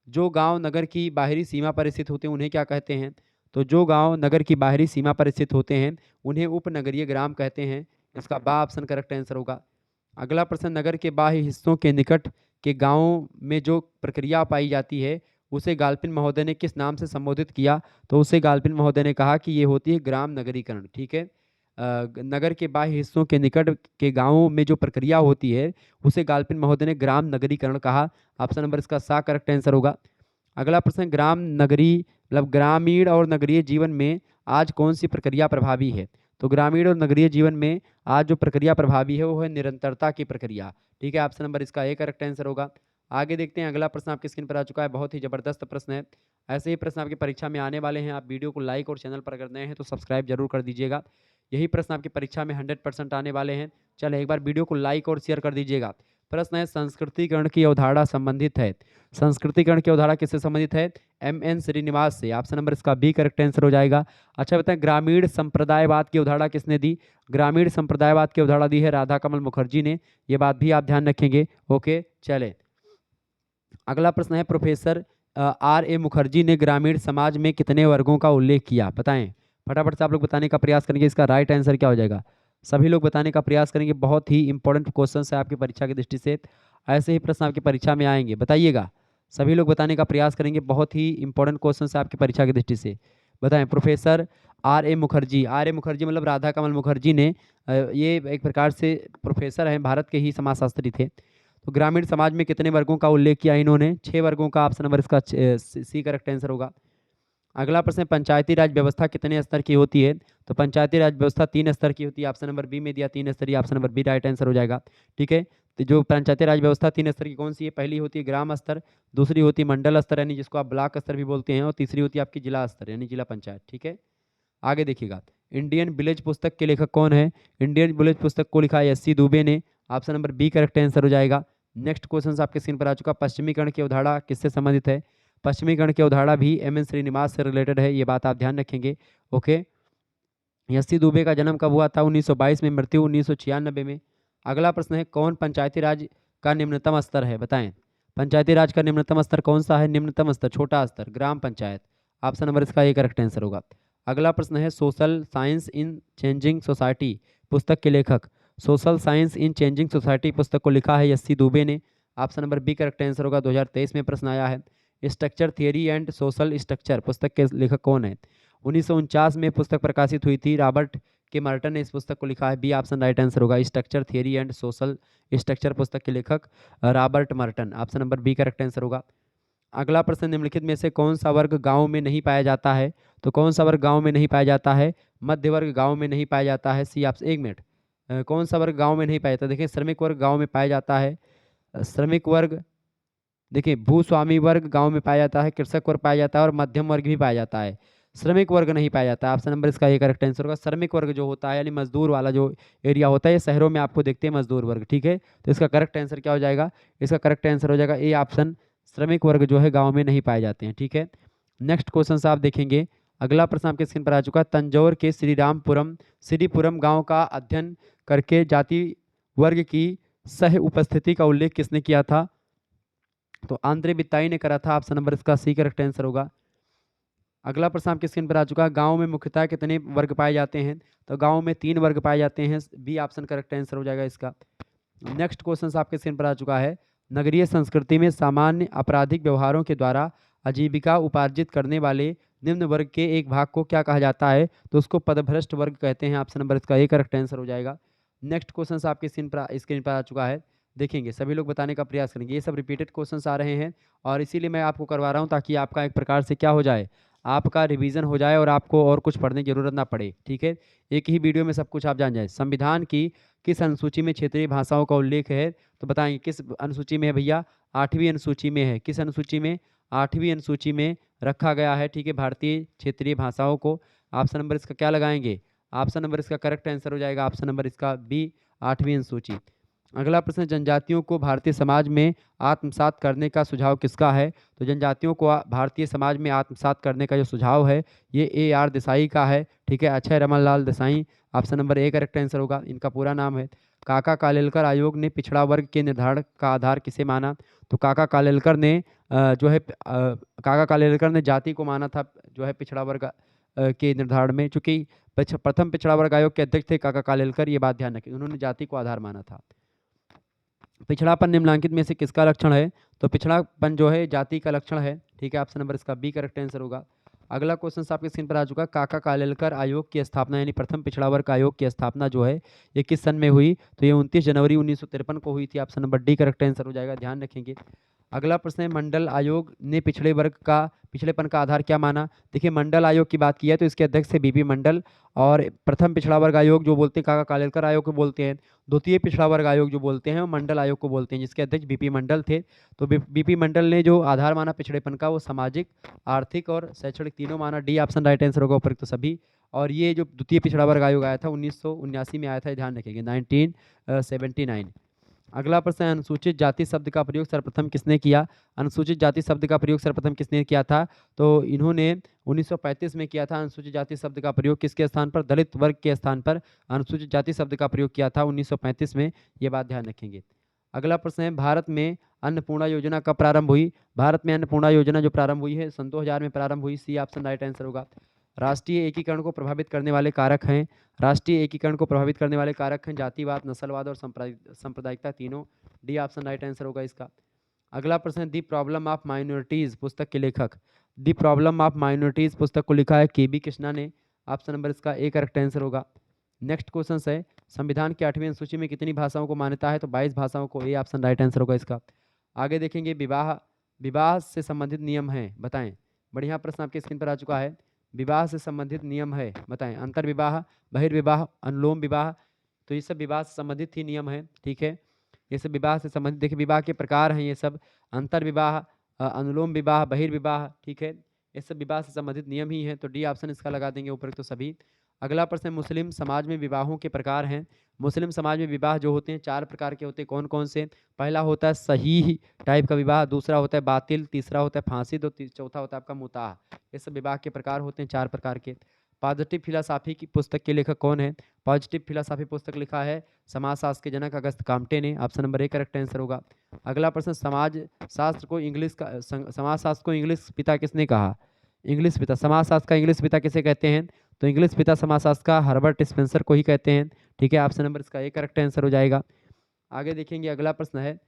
जो गांव नगर की बाहरी सीमा पर स्थित होते हैं उन्हें क्या कहते हैं? तो जो गांव नगर की बाहरी सीमा पर स्थित होते हैं उन्हें उपनगरीय ग्राम कहते हैं। इसका बा ऑप्शन करेक्ट आंसर होगा। अगला प्रश्न, नगर के बाह्य हिस्सों के निकट के गांवों में जो प्रक्रिया पाई जाती है उसे गालपिन महोदय ने किस नाम से संबोधित किया? तो उसे गालपिन महोदय ने कहा कि ये होती है ग्राम नगरीकरण। ठीक है, नगर के बाह्य हिस्सों के निकट के गांवों में जो प्रक्रिया होती है उसे गालपिन महोदय ने ग्राम नगरीकरण कहा। ऑप्शन नंबर इसका सा करेक्ट आंसर होगा। अगला प्रश्न, ग्राम नगरी मतलब ग्रामीण और नगरीय जीवन में आज कौन सी प्रक्रिया प्रभावी है? तो ग्रामीण और नगरीय जीवन में आज जो प्रक्रिया प्रभावी है वो है निरंतरता की प्रक्रिया। ठीक है, ऑप्शन नंबर इसका ए करेक्ट आंसर होगा। आगे देखते हैं, अगला प्रश्न आपकी स्क्रीन पर आ चुका है, बहुत ही जबरदस्त प्रश्न है। ऐसे ही प्रश्न आपकी परीक्षा में आने वाले हैं। आप वीडियो को लाइक और चैनल पर अगर नए हैं तो सब्सक्राइब जरूर कर दीजिएगा। यही प्रश्न आपकी परीक्षा में 100% आने वाले हैं। चले एक बार वीडियो को लाइक और शेयर कर दीजिएगा। प्रश्न है, संस्कृतिकरण की अवधारणा संबंधित है। संस्कृतिकरण की अवधारणा किससे संबंधित है? एम.एन. श्रीनिवास से। ऑप्शन नंबर इसका बी करेक्ट आंसर हो जाएगा। अच्छा बताएं, ग्रामीण संप्रदायवाद की अवधारणा किसने दी? ग्रामीण संप्रदायवाद की अवधारणा दी है राधा कमल मुखर्जी ने। ये बात भी आप ध्यान रखेंगे। ओके, चले अगला प्रश्न है, प्रोफेसर R.A. मुखर्जी ने ग्रामीण समाज में कितने वर्गों का उल्लेख किया? बताएं फटाफट से, आप लोग बताने का प्रयास करेंगे। इसका राइट आंसर क्या हो जाएगा? सभी लोग बताने का प्रयास करेंगे। बहुत ही इंपॉर्टेंट क्वेश्चन है आपकी परीक्षा की दृष्टि से। ऐसे ही प्रश्न आपकी परीक्षा में आएंगे, बताइएगा। सभी लोग बताने का प्रयास करेंगे। बहुत ही इंपॉर्टेंट क्वेश्चन है आपकी परीक्षा की दृष्टि से। बताएं, professor R.A. Mukherjee. R.A. Mukherjee मतलब राधा कमल मुखर्जी ने ये एक प्रकार से प्रोफेसर हैं, भारत के ही समाजशास्त्री थे। तो ग्रामीण समाज में कितने वर्गों का उल्लेख किया इन्होंने? 6 वर्गों का। ऑप्शन नंबर इसका सी करेक्ट आंसर होगा। अगला प्रश्न, पंचायती राज व्यवस्था कितने स्तर की होती है? तो पंचायती राज व्यवस्था 3 स्तर की होती है। ऑप्शन नंबर बी में दिया 3 स्तरीय। Option number B right answer हो जाएगा। ठीक है, तो जो पंचायती राज व्यवस्था 3 स्तर की कौन सी है? पहली होती है ग्राम स्तर, दूसरी होती है मंडल स्तर यानी जिसको आप ब्लॉक स्तर भी बोलते हैं, और तीसरी होती है आपकी जिला स्तर यानी जिला पंचायत। ठीक है, आगे देखिएगा, इंडियन विलेज पुस्तक के लेखक कौन है? इंडियन विलेज पुस्तक को लिखा है एस.सी. दुबे ने। Option number B correct answer हो जाएगा। नेक्स्ट क्वेश्चन आपके स्क्रीन पर आ चुका, पश्चिमीकरण की अवधारणा किससे संबंधित है? पश्चिमीकरण की अवधारणा भी एम.एन. श्रीनिवास से रिलेटेड है। ये बात आप ध्यान रखेंगे। Okay, SC. दुबे का जन्म कब हुआ था? 1922 में, मृत्यु 1996 में। अगला प्रश्न है, कौन पंचायती राज का निम्नतम स्तर है? बताएं पंचायती राज का निम्नतम स्तर कौन सा है? निम्नतम स्तर, छोटा स्तर, ग्राम पंचायत। ऑप्शन नंबर इसका ए करेक्ट आंसर होगा। अगला प्रश्न है, social science in changing society पुस्तक के लेखक। Social science in changing society पुस्तक को लिखा है एस.सी. दुबे ने। Option number B correct answer होगा। 2023 में प्रश्न आया है। Structure theory and social structure पुस्तक के लेखक कौन है? 1949 में पुस्तक प्रकाशित हुई थी। रॉबर्ट के मर्टन ने इस पुस्तक को लिखा है। बी ऑप्शन राइट आंसर होगा। Structure theory and social structure पुस्तक के लेखक Robert Merton. Option number B correct answer होगा। अगला प्रश्न, निम्नलिखित में से कौन सा वर्ग गांव में नहीं पाया जाता है? तो कौन सा वर्ग गांव में नहीं पाया जाता है? मध्य वर्ग गांव में नहीं पाया जाता है। सी ऑप्शन, एक मिनट, कौन सा वर्ग गांव में नहीं पाया जाता? देखिए, श्रमिक वर्ग गांव में पाया जाता है। श्रमिक वर्ग, देखिए, भूस्वामी वर्ग गांव में पाया जाता है, कृषक वर्ग पाया जाता है और मध्यम वर्ग भी पाया जाता है। श्रमिक वर्ग नहीं पाया जाता है। ऑप्शन नंबर इसका ये करेक्ट आंसर होगा। श्रमिक वर्ग जो होता है यानी मजदूर वाला जो एरिया होता है, ये शहरों में आपको देखते हैं मजदूर वर्ग। ठीक है, तो इसका करेक्ट आंसर क्या हो जाएगा? इसका करेक्ट आंसर हो जाएगा ए ऑप्शन, श्रमिक वर्ग जो है गाँव में नहीं पाए जाते हैं। ठीक है, नेक्स्ट क्वेश्चन आप देखेंगे। अगला प्रश्न आपके स्क्रीन पर आ चुका है, तंजौर के श्रीपुरम गाँव का अध्ययन करके जाति वर्ग की सह उपस्थिति का उल्लेख किसने किया था? तो आंद्रे बिताई ने करा था। ऑप्शन नंबर इसका सी करेक्ट आंसर होगा। अगला प्रश्न आपकी स्क्रीन पर आ चुका है, गांव में मुख्यतः कितने वर्ग पाए जाते हैं? तो गांव में 3 वर्ग पाए जाते हैं। बी ऑप्शन करेक्ट आंसर हो जाएगा इसका। नेक्स्ट क्वेश्चन आपके स्क्रीन पर आ चुका है, नगरीय संस्कृति में सामान्य आपराधिक व्यवहारों के द्वारा आजीविका उपार्जित करने वाले निम्न वर्ग के एक भाग को क्या कहा जाता है? तो उसको पदभ्रष्ट वर्ग कहते हैं। ऑप्शन नंबर इसका ए करेक्ट आंसर हो जाएगा। नेक्स्ट क्वेश्चन आपके स्क्रीन पर आ चुका है, देखेंगे, सभी लोग बताने का प्रयास करेंगे। ये सब रिपीटेड क्वेश्चंस आ रहे हैं और इसीलिए मैं आपको करवा रहा हूँ ताकि आपका एक प्रकार से क्या हो जाए, आपका रिवीजन हो जाए और आपको और कुछ पढ़ने की जरूरत ना पड़े। ठीक है, एक ही वीडियो में सब कुछ आप जान जाए। संविधान की किस अनुसूची में क्षेत्रीय भाषाओं का उल्लेख है? तो बताएंगे किस अनुसूची में है भैया? 8वीं अनुसूची में है। किस अनुसूची में? 8वीं अनुसूची में रखा गया है। ठीक है, भारतीय क्षेत्रीय भाषाओं को। ऑप्शन नंबर इसका क्या लगाएंगे? ऑप्शन नंबर इसका करेक्ट आंसर हो जाएगा। ऑप्शन नंबर इसका बी, 8वीं अनुसूची। अगला प्रश्न, जनजातियों को भारतीय समाज में आत्मसात करने का सुझाव किसका है? तो जनजातियों को भारतीय समाज में आत्मसात करने का जो सुझाव है ये AR देसाई का है। ठीक है, Akshay Ramanlal Desai option number A correct answer होगा। इनका पूरा नाम है। काका कालेलकर आयोग ने पिछड़ा वर्ग के निर्धारण का आधार किसे माना? तो काका कालेलकर ने काका कालेलकर ने जाति को माना था जो है पिछड़ा वर्ग के निर्धारण में। चूंकि प्रथम पिछड़ा वर्ग आयोग के अध्यक्ष थे काका कालेलकर, ये बात ध्यान रखें, उन्होंने जाति को आधार माना था। पिछड़ापन निम्नलिखित में से किसका लक्षण है? तो पिछड़ापन जो है जाति का लक्षण है। ठीक है, ऑप्शन नंबर इसका बी करेक्ट आंसर होगा। अगला क्वेश्चन आपके स्क्रीन पर आ चुका, काका कालेलकर आयोग की स्थापना यानी प्रथम पिछड़ा वर्ग आयोग की स्थापना जो है ये किस सन में हुई? तो ये 29 जनवरी 1953 को हुई थी। Option number D correct answer हो जाएगा, ध्यान रखेंगे। अगला प्रश्न है, मंडल आयोग ने पिछड़ेपन का आधार क्या माना? देखिए, मंडल आयोग की बात की है तो इसके अध्यक्ष थे बीपी मंडल, और प्रथम पिछड़ा वर्ग आयोग जो बोलते हैं काका कालेलकर आयोग को बोलते हैं। द्वितीय पिछड़ा वर्ग आयोग जो बोलते हैं वो मंडल आयोग को बोलते हैं, जिसके अध्यक्ष बीपी मंडल थे। तो बीपी मंडल ने जो आधार माना पिछड़ेपन का वो सामाजिक, आर्थिक और शैक्षणिक तीनों माना। डी ऑप्शन राइट आंसर होगा उपरोक्त सभी। और ये जो द्वितीय पिछड़ा वर्ग आयोग आया था 1979 में आया था, ध्यान रखेंगे 1979। अगला प्रश्न है, अनुसूचित जाति शब्द का प्रयोग सर्वप्रथम किसने किया? अनुसूचित जाति शब्द का प्रयोग सर्वप्रथम किसने किया था? तो इन्होंने 1935 में किया था। अनुसूचित जाति शब्द का प्रयोग किसके स्थान पर? दलित वर्ग के स्थान पर अनुसूचित जाति शब्द का प्रयोग किया था 1935 में, ये बात ध्यान रखेंगे। अगला प्रश्न है, भारत में अन्नपूर्णा योजना कब प्रारंभ हुई? भारत में अन्नपूर्णा योजना जो प्रारंभ हुई है सन 2000 में प्रारंभ हुई। सी ऑप्शन राइट आंसर होगा। राष्ट्रीय एकीकरण को प्रभावित करने वाले कारक हैं। राष्ट्रीय एकीकरण को प्रभावित करने वाले कारक हैं जातिवाद, नस्लवाद और सांप्रदायिकता, तीनों। डी ऑप्शन राइट आंसर होगा इसका। अगला प्रश्न है, दी प्रॉब्लम ऑफ माइनॉरिटीज पुस्तक के लेखक। दी प्रॉब्लम ऑफ माइनॉरिटीज पुस्तक को लिखा है KB कृष्णा ने। ऑप्शन नंबर इसका ए करेक्ट आंसर होगा। नेक्स्ट क्वेश्चन है, संविधान की 8वीं अनुसूची में कितनी भाषाओं को मान्यता है? तो 22 भाषाओं को। ए ऑप्शन राइट आंसर होगा इसका। आगे देखेंगे, विवाह से संबंधित नियम हैं, बताएं। बढ़िया प्रश्न आपके स्क्रीन पर आ चुका है। विवाह से संबंधित नियम है, बताएं। अंतर्विवाह, बहिर्विवाह, अनुलोम विवाह, तो ये सब विवाह से संबंधित ही नियम है। ठीक है, ये सब विवाह से संबंधित, देखिए विवाह के प्रकार हैं ये सब, अंतर्विवाह, अनुलोम विवाह, बहिर्विवाह। ठीक है, ये सब विवाह से संबंधित नियम ही हैं, तो डी ऑप्शन इसका लगा देंगे ऊपर तो सभी। अगला प्रश्न, मुस्लिम समाज में विवाहों के प्रकार हैं। मुस्लिम समाज में विवाह जो होते हैं 4 प्रकार के होते हैं, कौन कौन से? पहला होता है सही टाइप का विवाह, दूसरा होता है बातिल, तीसरा होता है फांसी, तो चौथा होता है आपका मुताह। ये सब विवाह के प्रकार होते हैं 4 प्रकार के। पॉजिटिव फिलॉसफी की पुस्तक के लेखक कौन है? पॉजिटिव फिलॉसफी पुस्तक लिखा है समाजशास्त्र के जनक अगस्त काम्टे ने। Option number A correct answer होगा। अगला प्रश्न, समाजशास्त्र को इंग्लिश पिता किसने कहा? इंग्लिश पिता, समाजशास्त्र का इंग्लिश पिता किसे कहते हैं? तो इंग्लिश पिता समाजशास्त्र का हर्बर्ट स्पेंसर को ही कहते हैं। ठीक है, ऑप्शन नंबर इसका ए करेक्ट आंसर हो जाएगा। आगे देखेंगे, अगला प्रश्न है,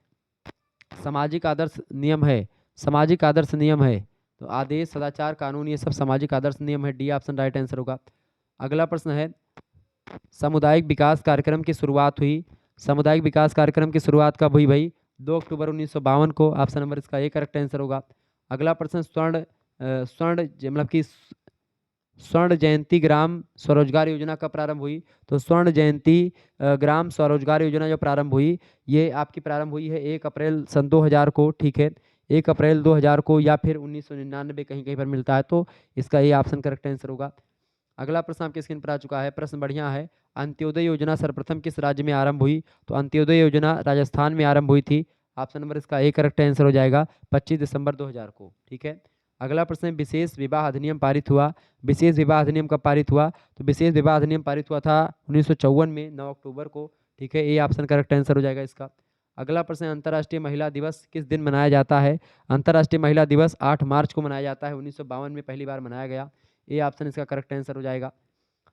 सामाजिक आदर्श नियम है। सामाजिक आदर्श नियम है तो आदेश, सदाचार, कानून, ये सब सामाजिक आदर्श नियम है। डी ऑप्शन राइट आंसर होगा। अगला प्रश्न है, सामुदायिक विकास कार्यक्रम की शुरुआत हुई। सामुदायिक विकास कार्यक्रम की शुरुआत कब हुई भाई? 2 अक्टूबर 1952 को। ऑप्शन नंबर इसका ए करेक्ट आंसर होगा। अगला प्रश्न, मतलब कि स्वर्ण जयंती ग्राम स्वरोजगार योजना कब प्रारंभ हुई? तो स्वर्ण जयंती ग्राम स्वरोजगार योजना जो प्रारंभ हुई, ये आपकी प्रारंभ हुई है 1 अप्रैल सन 2000 को। ठीक है, 1 अप्रैल 2000 को, या फिर 1999 कहीं कहीं पर मिलता है, तो इसका ये ऑप्शन करेक्ट आंसर होगा। अगला प्रश्न आपके स्क्रीन पर आ चुका है, प्रश्न बढ़िया है। अंत्योदय योजना सर्वप्रथम किस राज्य में आरंभ हुई? तो अंत्योदय योजना राजस्थान में आरंभ हुई थी। ऑप्शन नंबर इसका ए करेक्ट आंसर हो जाएगा, 25 दिसंबर 2000 को। ठीक है, अगला प्रश्न, विशेष विवाह अधिनियम पारित हुआ। विशेष विवाह अधिनियम कब पारित हुआ? तो विशेष विवाह अधिनियम पारित हुआ था 1954 में 9 अक्टूबर को। ठीक है, ए ऑप्शन करेक्ट आंसर हो जाएगा इसका। अगला प्रश्न, अंतर्राष्ट्रीय महिला दिवस किस दिन मनाया जाता है? अंतर्राष्ट्रीय महिला दिवस 8 मार्च को मनाया जाता है, 1952 में पहली बार मनाया गया। ए ऑप्शन इसका करेक्ट आंसर हो जाएगा।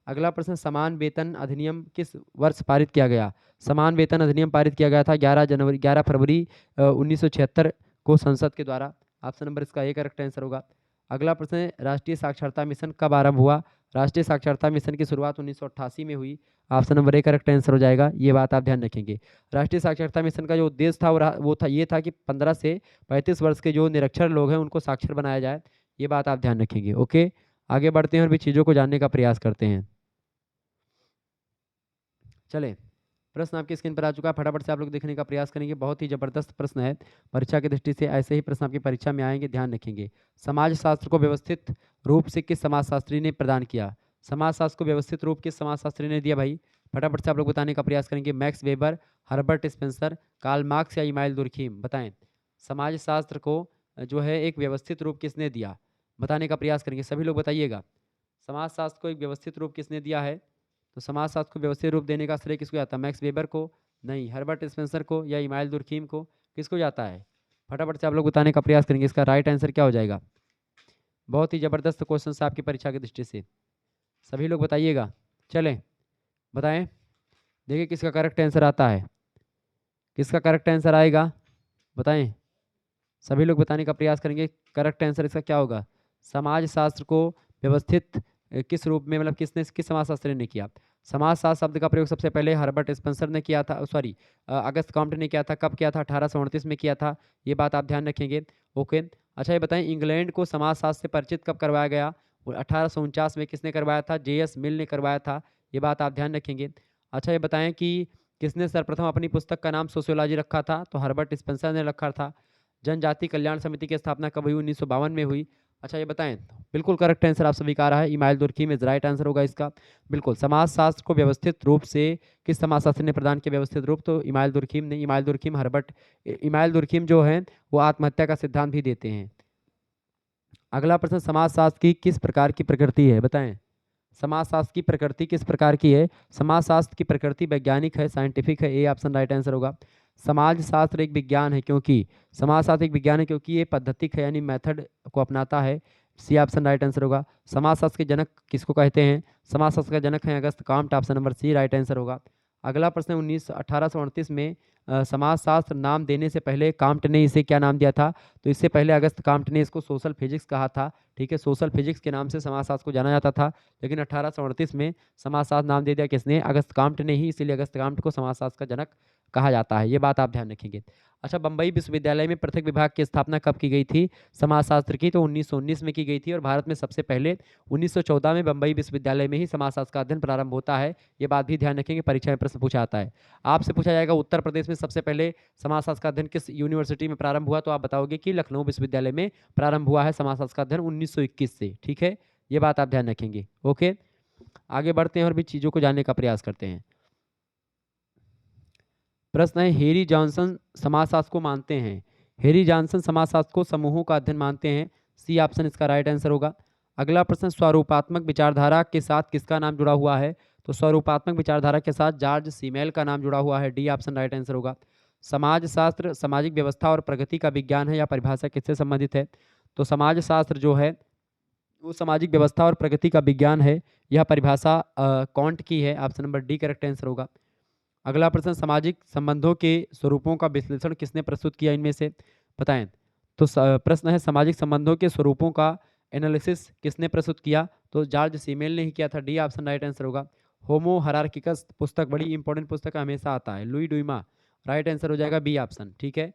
अगला प्रश्न, समान वेतन अधिनियम किस वर्ष पारित किया गया? समान वेतन अधिनियम पारित किया गया था 11 फरवरी 1976 को संसद के द्वारा। ऑप्शन नंबर इसका ए करेक्ट आंसर होगा। अगला प्रश्न है, राष्ट्रीय साक्षरता मिशन कब आरंभ हुआ? राष्ट्रीय साक्षरता मिशन की शुरुआत 1988 में हुई। Option number A correct answer हो जाएगा, ये बात आप ध्यान रखेंगे। राष्ट्रीय साक्षरता मिशन का जो उद्देश्य था वो था ये था कि 15 से 35 वर्ष के जो निरक्षर लोग हैं उनको साक्षर बनाया जाए, ये बात आप ध्यान रखेंगे। ओके, आगे बढ़ते हैं और भी चीज़ों को जानने का प्रयास करते हैं। चले, प्रश्न आपकी स्क्रीन पर आ चुका है, फटाफट से आप लोग देखने का प्रयास करेंगे। बहुत ही जबरदस्त प्रश्न है, परीक्षा की दृष्टि से ऐसे ही प्रश्न आपकी परीक्षा में आएंगे, ध्यान रखेंगे। समाजशास्त्र को व्यवस्थित रूप से किस समाजशास्त्री ने प्रदान किया? समाजशास्त्र को व्यवस्थित रूप किस समाजशास्त्री ने दिया भाई? फटाफट से आप लोग बताने का प्रयास करेंगे। Max Weber, Herbert Spencer, Karl Marx या इमाइल दुर्खीम। बताएं समाजशास्त्र को जो है एक व्यवस्थित रूप किसने दिया, बताने का प्रयास करेंगे। सभी लोग बताइएगा समाजशास्त्र को एक व्यवस्थित रूप किसने दिया है। तो समाजशास्त्र को व्यवस्थित रूप देने का श्रेय किसको जाता है? मैक्स वेबर को? नहीं। हर्बर्ट स्पेंसर को या इमाइल दुर्खीम को? किसको जाता है? फटाफट से आप लोग बताने का प्रयास करेंगे। इसका राइट आंसर क्या हो जाएगा? बहुत ही ज़बरदस्त क्वेश्चन है आपकी परीक्षा की दृष्टि से, सभी लोग बताइएगा। चलें बताएं, देखिए किसका करेक्ट आंसर आता है, किसका करेक्ट आंसर आएगा बताएं। सभी लोग बताने का प्रयास करेंगे। करेक्ट आंसर इसका क्या होगा? समाजशास्त्र को व्यवस्थित किस रूप में, मतलब किसने, किस समाजशास्त्री ने किया? समाजशास्त्र शब्द का प्रयोग सबसे पहले हर्बर्ट स्पेंसर ने किया था, सॉरी अगस्त कॉम्टे ने किया था। कब किया था? 1838 में किया था। ये बात आप ध्यान रखेंगे। ओके। अच्छा ये बताएं इंग्लैंड को समाजशास्त्र से परिचित कब करवाया गया? 1849 में। किसने करवाया था? JS मिल ने करवाया था। ये बात आप ध्यान रखेंगे। अच्छा ये बताएं कि किसने सर्वप्रथम अपनी पुस्तक का नाम सोशियोलॉजी रखा था? तो हर्बर्ट स्पेंसर ने रखा था। जनजाति कल्याण समिति की स्थापना कब हुई? 1952 में हुई। अच्छा ये बताएं, बिल्कुल करेक्ट आंसर आप सभी का आ रहा है। Email Durkheim is right answer होगा इसका। बिल्कुल समाजशास्त्र को व्यवस्थित रूप से किस समाजशास्त्री ने प्रदान किया व्यवस्थित रूप? तो इमाइल दुर्खीम ने। इमाइल दुर्खीम इमाइल दुर्खीम जो है वो आत्महत्या का सिद्धांत भी देते हैं। अगला प्रश्न, समाजशास्त्र की किस प्रकार की प्रकृति है? बताएं समाजशास्त्र की प्रकृति किस प्रकार की है? समाजशास्त्र की प्रकृति वैज्ञानिक है, साइंटिफिक है? ए ऑप्शन राइट आंसर होगा। समाजशास्त्र एक विज्ञान है क्योंकि, समाजशास्त्र एक विज्ञान है क्योंकि ये पद्धतिक है, यानी मेथड को अपनाता है। सी ऑप्शन राइट आंसर होगा। समाजशास्त्र के जनक किसको कहते हैं? समाजशास्त्र का जनक है Auguste Comte. Option number C right answer होगा। अगला प्रश्न 1838 में समाजशास्त्र नाम देने से पहले काम्ट ने इसे क्या नाम दिया था? तो इससे पहले अगस्त काम्ट ने इसको सोशल फिजिक्स कहा था। ठीक है, सोशल फिजिक्स के नाम से समाजशास्त्र को जाना जाता था, लेकिन 1838 में समाजशास्त्र नाम दे दिया किसने? अगस्त काम्ट ने ही, इसीलिए अगस्त काम्ट को समाजशास्त्र का जनक कहा जाता है। ये बात आप ध्यान रखेंगे। अच्छा, बम्बई विश्वविद्यालय में पृथक विभाग की स्थापना कब की गई थी समाजशास्त्र की? तो 1919 में की गई थी, और भारत में सबसे पहले 1914 में बम्बई विश्वविद्यालय में ही समाजशास्त्र का अध्ययन प्रारंभ होता है। ये बात भी ध्यान रखेंगे, परीक्षा में प्रश्न पूछा आता है। आपसे पूछा जाएगा उत्तर प्रदेश में सबसे पहले समाजशास्त्र का अध्ययन किस यूनिवर्सिटी में प्रारंभ हुआ? तो आप बताओगे कि लखनऊ विश्वविद्यालय में प्रारंभ हुआ है समाजशास्त्र का अध्ययन 1921 से। ठीक है, ये बात आप ध्यान रखेंगे। ओके, आगे बढ़ते हैं और भी चीज़ों को जानने का प्रयास करते हैं। प्रश्न है, हेरी जॉनसन समाजशास्त्र को मानते हैं? हेरी जॉनसन समाजशास्त्र को समूहों का अध्ययन मानते हैं। सी ऑप्शन इसका राइट आंसर होगा। अगला प्रश्न, स्वरूपात्मक विचारधारा के साथ किसका नाम जुड़ा हुआ है? तो स्वरूपात्मक विचारधारा के साथ जॉर्ज सीमेल का नाम जुड़ा हुआ है। डी ऑप्शन राइट आंसर होगा। समाजशास्त्र सामाजिक व्यवस्था और प्रगति का विज्ञान है, या परिभाषा किससे संबंधित है? तो समाजशास्त्र जो है वो सामाजिक व्यवस्था और प्रगति का विज्ञान है। यह परिभाषा कॉन्ट की है। Option number D correct answer होगा। अगला प्रश्न, सामाजिक संबंधों के स्वरूपों का विश्लेषण किसने प्रस्तुत किया? इनमें से बताएं। तो प्रश्न है, सामाजिक संबंधों के स्वरूपों का एनालिसिस किसने प्रस्तुत किया? तो जॉर्ज सीमेल ने ही किया था। डी ऑप्शन राइट आंसर होगा। होमो हरार्किकस पुस्तक बड़ी इंपॉर्टेंट पुस्तक हमेशा आता है। लुई डुइमा, राइट आंसर हो जाएगा बी ऑप्शन। ठीक है,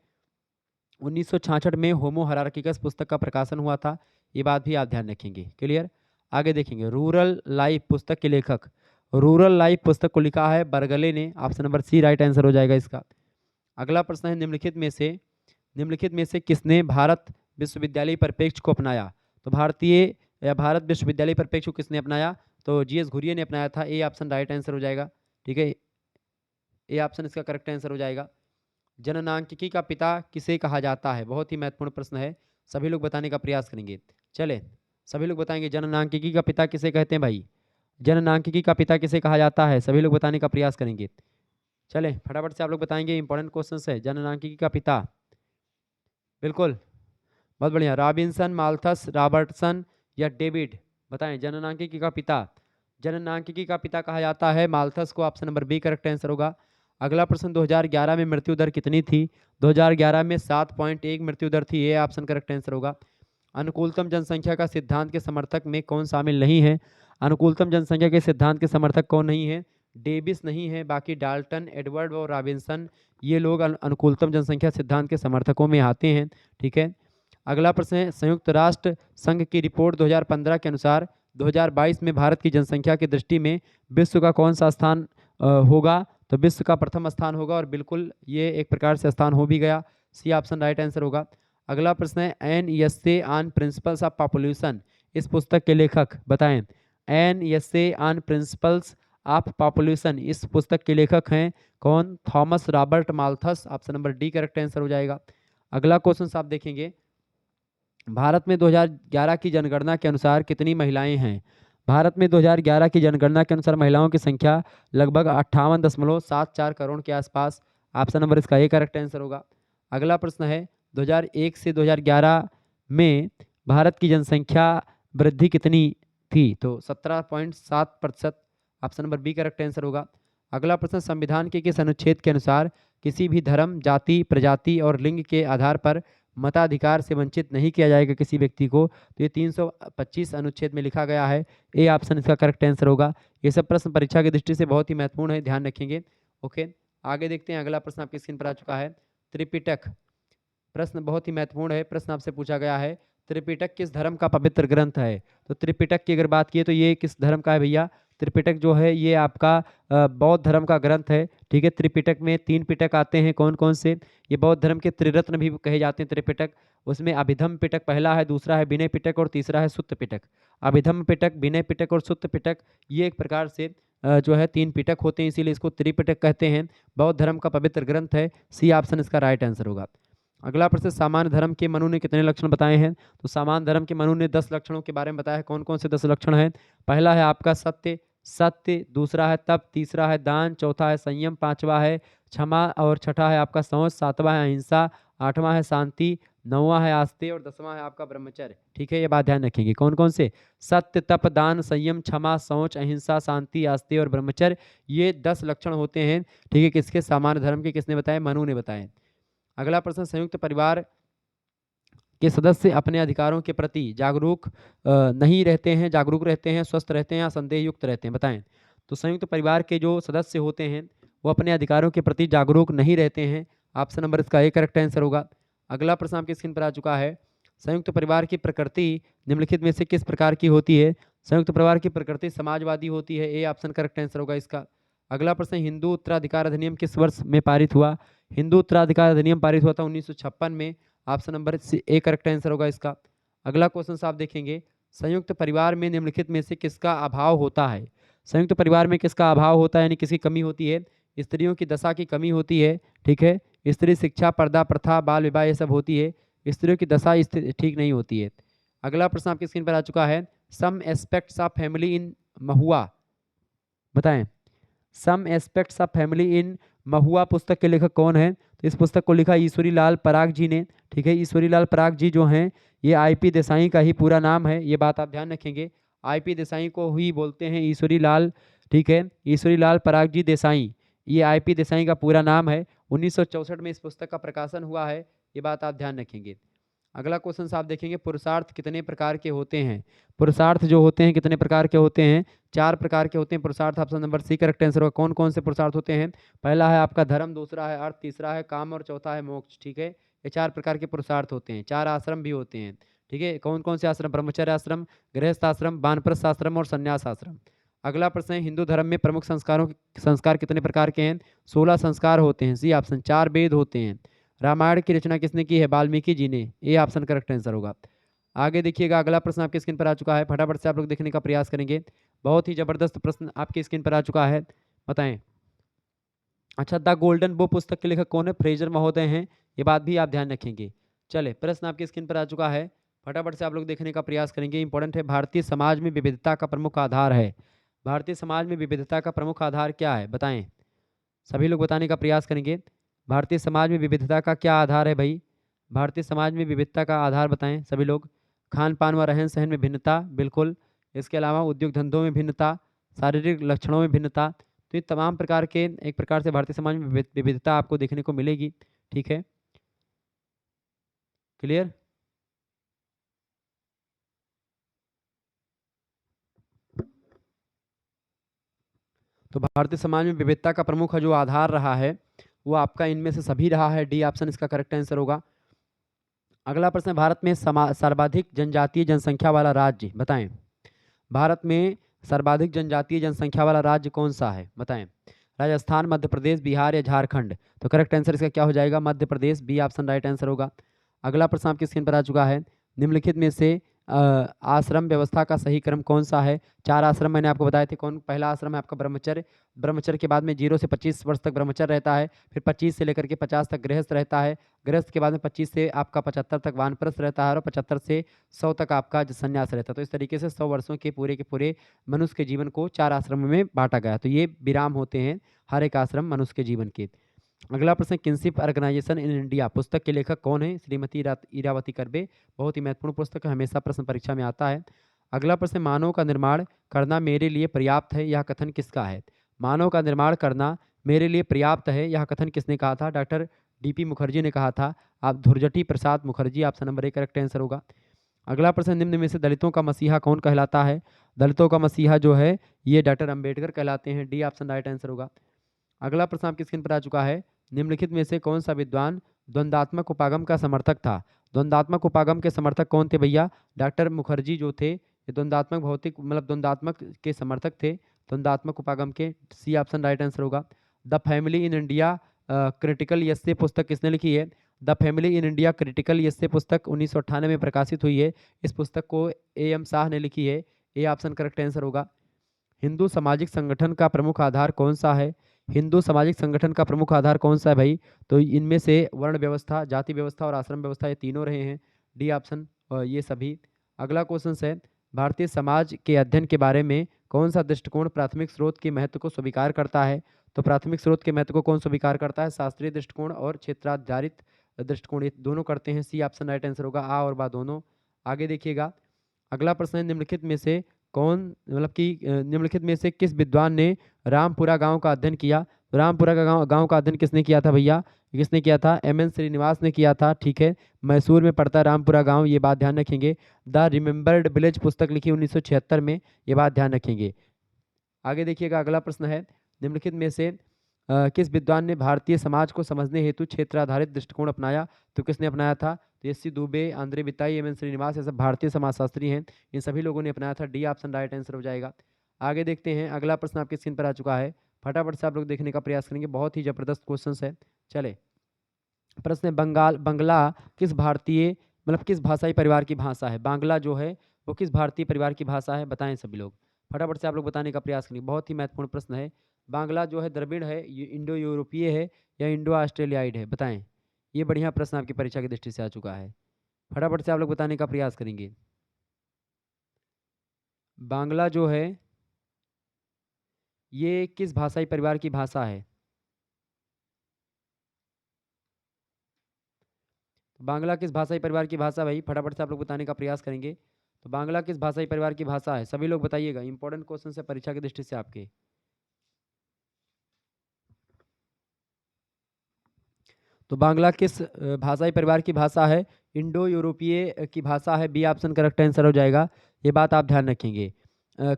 1966 में होमो हरार्किकस पुस्तक का प्रकाशन हुआ था। ये बात भी आप ध्यान रखेंगे। क्लियर, आगे देखेंगे। रूरल लाइफ पुस्तक के लेखक, रूरल लाइफ पुस्तक को लिखा है बरगले ने। Option number C right answer हो जाएगा इसका। अगला प्रश्न है, निम्नलिखित में से किसने भारत विश्वविद्यालय परिप्रेक्ष्य को अपनाया? तो भारत विश्वविद्यालय परिप्रेक्ष्य को किसने अपनाया? तो GS घुरिये ने अपनाया था। ए ऑप्शन राइट आंसर हो जाएगा। ठीक है, ए ऑप्शन इसका करेक्ट आंसर हो जाएगा। जननांकिकी का पिता किसे कहा जाता है? बहुत ही महत्वपूर्ण प्रश्न है, सभी लोग बताने का प्रयास करेंगे। चले, सभी लोग बताएंगे जननांकिकी का पिता किसे कहते हैं भाई? जननांकिकी का पिता किसे कहा जाता है? सभी लोग बताने का प्रयास करेंगे। चले फटाफट से आप लोग बताएंगे, इंपॉर्टेंट क्वेश्चन है। जननांकिकी का पिता, बिल्कुल बहुत बढ़िया। रॉबिन्सन, माल्थस, रॉबर्टसन या डेविड? बताएं जननांकिकी का पिता। जननांकिकी का पिता कहा जाता है माल्थस को। Option number B correct answer होगा। अगला प्रश्न, 2011 में मृत्यु दर कितनी थी? 2011 में 7.1 मृत्यु दर थी। ये ऑप्शन करेक्ट आंसर होगा। अनुकूलतम जनसंख्या का सिद्धांत के समर्थक में कौन शामिल नहीं है? अनुकूलतम जनसंख्या के सिद्धांत के समर्थक कौन नहीं है? डेविस नहीं है, बाकी डाल्टन, एडवर्ड और रॉबिन्सन, ये लोग अनुकूलतम जनसंख्या सिद्धांत के समर्थकों में आते हैं। ठीक है, अगला प्रश्न है, संयुक्त राष्ट्र संघ की रिपोर्ट 2015 के अनुसार 2022 में भारत की जनसंख्या की दृष्टि में विश्व का कौन सा स्थान होगा? तो विश्व का प्रथम स्थान होगा, और बिल्कुल ये एक प्रकार से स्थान हो भी गया। सी ऑप्शन राइट आंसर होगा। अगला प्रश्न है, an essay on principles of population, इस पुस्तक के लेखक बताएं। An essay on principles of population, इस पुस्तक के लेखक हैं कौन? Thomas Robert Malthus. Option number D correct answer हो जाएगा। अगला क्वेश्चन आप देखेंगे, भारत में 2011 की जनगणना के अनुसार कितनी महिलाएं हैं? भारत में 2011 की जनगणना के अनुसार महिलाओं की संख्या लगभग 58.74 करोड़ के आसपास। ऑप्शन नंबर इसका ए करेक्ट आंसर होगा। अगला प्रश्न है, 2001 से 2011 में भारत की जनसंख्या वृद्धि कितनी थी? तो 17.7%। Option number B correct answer होगा। अगला प्रश्न, संविधान के किस अनुच्छेद के अनुसार किसी भी धर्म, जाति, प्रजाति और लिंग के आधार पर मताधिकार से वंचित नहीं किया जाएगा किसी व्यक्ति को? तो ये 325 अनुच्छेद में लिखा गया है। ए ऑप्शन इसका करेक्ट आंसर होगा। ये सब प्रश्न परीक्षा की दृष्टि से बहुत ही महत्वपूर्ण है, ध्यान रखेंगे। ओके, आगे देखते हैं। अगला प्रश्न आपकी स्क्रीन पर आ चुका है, त्रिपिटक। प्रश्न बहुत ही महत्वपूर्ण है। प्रश्न आपसे पूछा गया है, त्रिपिटक किस धर्म का पवित्र ग्रंथ है? तो त्रिपिटक की अगर बात की तो ये किस धर्म का है भैया? त्रिपिटक जो है ये आपका बौद्ध धर्म का ग्रंथ है। ठीक है, त्रिपिटक में 3 पिटक आते हैं, कौन कौन से? ये बौद्ध धर्म के त्रिरत्न भी कहे जाते हैं त्रिपिटक। उसमें अभिधम्म पिटक पहला है, दूसरा है विनय पिटक और तीसरा है सुत्त पिटक। अभिधम्म पिटक, विनय पिटक और सुत्त पिटक, ये एक प्रकार से जो है 3 पिटक होते हैं, इसीलिए इसको त्रिपिटक कहते हैं। बौद्ध धर्म का पवित्र ग्रंथ है। सी ऑप्शन इसका राइट आंसर होगा। अगला प्रश्न, सामान्य धर्म के मनु ने कितने लक्षण बताए हैं? तो सामान्य धर्म के मनु ने 10 लक्षणों के बारे में बताया है। कौन कौन से 10 लक्षण हैं? पहला है आपका सत्य, दूसरा है तप, तीसरा है दान, चौथा है संयम, पांचवा है क्षमा और छठा है आपका संयम, सातवां है अहिंसा, आठवां है शांति, नौवां है आस्ते और 10वां है आपका ब्रह्मचर्य। ठीक है, ये बात ध्यान रखेंगे। कौन कौन से? सत्य, तप, दान, संयम, क्षमा, शौच, अहिंसा, शांति, आस्ते और ब्रह्मचर्य, ये 10 लक्षण होते हैं। ठीक है, किसके? सामान्य धर्म के। किसने बताए? मनु ने बताए। अगला प्रश्न, संयुक्त परिवार के सदस्य अपने अधिकारों के प्रति जागरूक नहीं रहते हैं, जागरूक रहते हैं, स्वस्थ रहते हैं या संदेह युक्त रहते हैं? बताएं। तो संयुक्त परिवार के जो सदस्य होते हैं वो अपने अधिकारों के प्रति जागरूक नहीं रहते हैं। ऑप्शन नंबर इसका ए करेक्ट आंसर होगा। अगला प्रश्न आपकी स्क्रीन पर आ चुका है, संयुक्त परिवार की प्रकृति निम्नलिखित में से किस प्रकार की होती है? संयुक्त परिवार की प्रकृति समाजवादी होती है। ए ऑप्शन करेक्ट आंसर होगा इसका। अगला प्रश्न, हिंदू उत्तराधिकार अधिनियम किस वर्ष में पारित हुआ? हिंदू उत्तराधिकार अधिनियम पारित हुआ था 1956 में। Option number A correct answer होगा इसका। अगला क्वेश्चन आप देखेंगे, संयुक्त परिवार में निम्नलिखित में से किसका अभाव होता है? संयुक्त परिवार में किसका अभाव होता है, यानी किसकी कमी होती है? स्त्रियों की दशा की कमी होती है। ठीक है, स्त्री शिक्षा, पर्दा प्रथा, बाल विवाह, ये सब होती है। स्त्रियों की दशा ठीक नहीं होती है। अगला प्रश्न आपकी स्क्रीन पर आ चुका है, some aspects of family in महुआ, बताएं। Some aspects of family in महुआ पुस्तक के लेखक कौन है? तो इस पुस्तक को लिखा ईश्वरी लाल पराग जी ने। ठीक है, ईश्वरी लाल पराग जी जो हैं ये आईपी देसाई का ही पूरा नाम है, ये बात आप ध्यान रखेंगे। आईपी देसाई को ही बोलते हैं ईश्वरी लाल। ठीक है, ईश्वरी लाल पराग जी देसाई, ये आईपी देसाई का पूरा नाम है। 1964 में इस पुस्तक का प्रकाशन हुआ है, ये बात आप ध्यान रखेंगे। अगला क्वेश्चन आप देखेंगे, पुरुषार्थ कितने प्रकार के होते हैं? पुरुषार्थ जो होते हैं कितने प्रकार के होते हैं? 4 प्रकार के होते हैं पुरुषार्थ। Option number C correct answer होगा। कौन कौन से पुरुषार्थ होते हैं? पहला है आपका धर्म, दूसरा है अर्थ, तीसरा है काम और चौथा है मोक्ष। ठीक है, ये 4 प्रकार के पुरुषार्थ होते हैं। 4 आश्रम भी होते हैं। ठीक है, कौन कौन से आश्रम? ब्रह्मचर्य आश्रम, गृहस्थ आश्रम, वानप्रस्थ आश्रम और संन्यास आश्रम। अगला प्रश्न है, हिंदू धर्म में प्रमुख संस्कार कितने प्रकार के हैं? 16 संस्कार होते हैं। C option. 4 वेद होते हैं। रामायण की रचना किसने की है? वाल्मीकि जी ने। ए ऑप्शन करेक्ट आंसर होगा। आगे देखिएगा, अगला प्रश्न आपकी स्क्रीन पर आ चुका है, फटाफट से आप लोग देखने का प्रयास करेंगे। बहुत ही जबरदस्त प्रश्न आपकी स्क्रीन पर आ चुका है, बताएं। अच्छा, द गोल्डन बुक पुस्तक के लेखक कौन है? फ्रेजर महोदय हैं, ये बात भी आप ध्यान रखेंगे। चले, प्रश्न आपकी स्क्रीन पर आ चुका है, फटाफट से आप लोग देखने का प्रयास करेंगे। इंपॉर्टेंट है, भारतीय समाज में विविधता का प्रमुख आधार है। भारतीय समाज में विविधता का प्रमुख आधार क्या है? बताएं, सभी लोग बताने का प्रयास करेंगे। भारतीय समाज में विविधता का क्या आधार है भाई? भारतीय समाज में विविधता का आधार बताएं सभी लोग। खान पान व रहन सहन में भिन्नता, बिल्कुल। इसके अलावा उद्योग धंधों में भिन्नता, शारीरिक लक्षणों में भिन्नता। तो ये तमाम प्रकार के एक प्रकार से भारतीय समाज में विविधता आपको देखने को मिलेगी। ठीक है, क्लियर? तो भारतीय समाज में विविधता का प्रमुख जो आधार रहा है वो आपका इनमें से सभी रहा है। डी ऑप्शन इसका करेक्ट आंसर होगा। अगला प्रश्न, भारत में सर्वाधिक जनजातीय जनसंख्या वाला राज्य बताएं। भारत में सर्वाधिक जनजातीय जनसंख्या वाला राज्य कौन सा है? बताएं। राजस्थान, मध्य प्रदेश, बिहार या झारखंड? तो करेक्ट आंसर इसका क्या हो जाएगा? Madhya Pradesh. B option right answer होगा। अगला प्रश्न आपकी स्क्रीन पर आ चुका है, निम्नलिखित में से आश्रम व्यवस्था का सही क्रम कौन सा है? 4 आश्रम मैंने आपको बताए थे। कौन पहला आश्रम है आपका ब्रह्मचर्य। ब्रह्मचर्य के बाद में 0 से 25 वर्ष तक ब्रह्मचर्य रहता है। फिर 25 से लेकर के 50 तक गृहस्थ रहता है। गृहस्थ के बाद में 25 से आपका 75 तक वानप्रस्थ रहता है और 75 से 100 तक आपका संन्यास रहता है। तो इस तरीके से 100 वर्षों के पूरे मनुष्य के जीवन को 4 आश्रमों में बाँटा गया है। तो ये विराम होते हैं हर एक आश्रम मनुष्य के जीवन के। अगला प्रश्न, किनशिप ऑर्गेनाइजेशन इन इंडिया पुस्तक के लेखक कौन है? श्रीमती इरावती कर्वे। बहुत ही महत्वपूर्ण पुस्तक है, हमेशा प्रश्न परीक्षा में आता है। अगला प्रश्न, मानव का निर्माण करना मेरे लिए पर्याप्त है, यह कथन किसका है? मानव का निर्माण करना मेरे लिए पर्याप्त है, यह कथन किसने कहा था? डॉक्टर डीपी मुखर्जी ने कहा था। आप Dhurjati Prasad Mukherjee, option number 1 correct answer होगा। अगला प्रश्न, निम्न में से दलितों का मसीहा कौन कहलाता है? दलितों का मसीहा जो है ये डॉक्टर अंबेडकर कहलाते हैं। डी ऑप्शन राइट आंसर होगा। अगला प्रश्न आपकी स्क्रीन पर आ चुका है। निम्नलिखित में से कौन सा विद्वान द्वंद्वात्मक उपागम का समर्थक था? द्वंद्वात्मक उपागम के समर्थक कौन थे भैया? डॉक्टर मुखर्जी जो थे ये द्वंद्वात्मक भौतिक मतलब द्वंद्वात्मक के समर्थक थे, द्वंद्वात्मक उपागम के। सी ऑप्शन राइट आंसर होगा। The family in India critical essay पुस्तक किसने लिखी है? The family in India critical essay पुस्तक 1998 में प्रकाशित हुई है। इस पुस्तक को एम शाह ने लिखी है। ए ऑप्शन करेक्ट आंसर होगा। हिंदू सामाजिक संगठन का प्रमुख आधार कौन सा है? हिंदू सामाजिक संगठन का प्रमुख आधार कौन सा है भाई? तो इनमें से वर्ण व्यवस्था, जाति व्यवस्था और आश्रम व्यवस्था ये तीनों रहे हैं। डी ऑप्शन ये सभी। अगला क्वेश्चन है, भारतीय समाज के अध्ययन के बारे में कौन सा दृष्टिकोण प्राथमिक स्रोत के महत्व को स्वीकार करता है? तो प्राथमिक स्रोत के महत्व को कौन स्वीकार करता है? शास्त्रीय दृष्टिकोण और क्षेत्राधारित दृष्टिकोण, ये दोनों करते हैं। सी ऑप्शन राइट आंसर होगा। आ और बा दोनों। आगे देखिएगा, अगला प्रश्न है, निम्नलिखित में से कौन मतलब कि निम्नलिखित में से किस विद्वान ने रामपुरा गांव का अध्ययन किया? तो रामपुरा का गांव का अध्ययन किसने किया था भैया? किसने किया था? एम.एन. श्रीनिवास ने किया था। ठीक है, मैसूर में पड़ता है रामपुरा गांव, ये बात ध्यान रखेंगे। द रिमेम्बर्ड विलेज पुस्तक लिखी 1976 में, ये बात ध्यान रखेंगे। आगे देखिएगा, अगला प्रश्न है, निम्नलिखित में से किस विद्वान ने भारतीय समाज को समझने हेतु क्षेत्र आधारित दृष्टिकोण अपनाया? तो किसने अपनाया था? तो एस सी दुबे, आंद्रे बिताई, एम.एन. श्रीनिवास, ये सब भारतीय समाजशास्त्री हैं। इन सभी लोगों ने अपनाया था। डी ऑप्शन राइट आंसर हो जाएगा। आगे देखते हैं, अगला प्रश्न आपके स्क्रीन पर आ चुका है। फटाफट से आप लोग देखने का प्रयास करेंगे, बहुत ही जबरदस्त क्वेश्चन है। चले, प्रश्न है, बंगला किस भारतीय मतलब किस भाषाई परिवार की भाषा है? बांग्ला जो है वो किस भारतीय परिवार की भाषा है? बताएं सभी लोग, फटाफट से आप लोग बताने का प्रयास करेंगे, बहुत ही महत्वपूर्ण प्रश्न है। बांग्ला जो है द्रविड़ है, ये इंडो यूरोपीय है या इंडो ऑस्ट्रेलियाइड है? बताएं। ये बढ़िया प्रश्न आपकी परीक्षा की दृष्टि से आ चुका है, फटाफट से आप लोग बताने का प्रयास करेंगे। बांग्ला जो है ये किस भाषाई परिवार की भाषा है? बांग्ला किस भाषाई परिवार की भाषा भाई? फटाफट से आप लोग बताने का प्रयास करेंगे। तो बांग्ला किस भाषाई परिवार की भाषा है? सभी लोग बताइएगा, इंपॉर्टेंट क्वेश्चन है परीक्षा की दृष्टि से आपके। तो बांग्ला किस भाषाई परिवार की भाषा है? इंडो यूरोपीय की भाषा है। बी ऑप्शन करेक्ट आंसर हो जाएगा। ये बात आप ध्यान रखेंगे।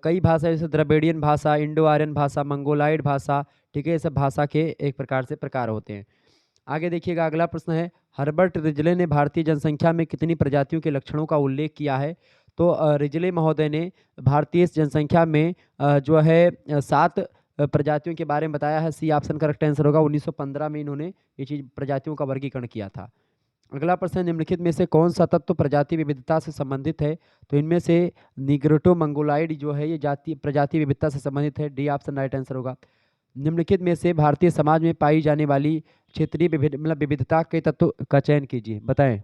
कई भाषा जैसे द्रविडियन भाषा, इंडो आर्यन भाषा, मंगोलाइड भाषा, ठीक है, ये सब भाषा के एक प्रकार से प्रकार होते हैं। आगे देखिएगा, अगला प्रश्न है, हर्बर्ट रिजले ने भारतीय जनसंख्या में कितनी प्रजातियों के लक्षणों का उल्लेख किया है? तो रिजले महोदय ने भारतीय जनसंख्या में जो है 7 प्रजातियों के बारे में बताया है। सी ऑप्शन करेक्ट आंसर होगा। 1915 में इन्होंने ये चीज प्रजातियों का वर्गीकरण किया था। अगला प्रश्न, निम्नलिखित में से कौन सा तत्व प्रजाति विविधता से संबंधित है? तो इनमें से निग्रोटो मंगोलाइड जो है ये जाति प्रजाति विविधता से संबंधित है। डी ऑप्शन राइट आंसर होगा। निम्नलिखित में से भारतीय समाज में पाई जाने वाली क्षेत्रीय विविधता के तत्व का चयन कीजिए, बताएं।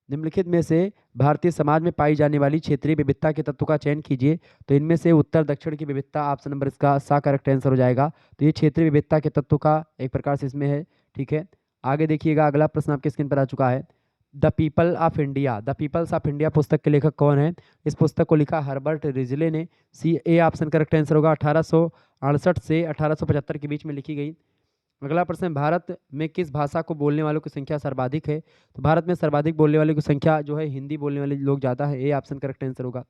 निम्नलिखित में से भारतीय समाज में पाई जाने वाली क्षेत्रीय विविधता के तत्व का चयन कीजिए। तो इनमें से उत्तर दक्षिण की विविधता, ऑप्शन नंबर इसका सा करेक्ट आंसर हो जाएगा। तो ये क्षेत्रीय विविधता के तत्व का एक प्रकार से इसमें है। ठीक है, आगे देखिएगा, अगला प्रश्न आपके स्क्रीन पर आ चुका है। The people of India, the peoples of India पुस्तक के लेखक कौन है? इस पुस्तक को लिखा हर्बर्ट रिजले ने। सी ए ऑप्शन करेक्ट आंसर होगा। 1868 से 1875 के बीच में लिखी गई। अगला प्रश्न, भारत में किस भाषा को बोलने वालों की संख्या सर्वाधिक है? तो भारत में सर्वाधिक बोलने वालों की संख्या जो है हिंदी बोलने वाले लोग ज़्यादा है। ए ऑप्शन करेक्ट आंसर होगा।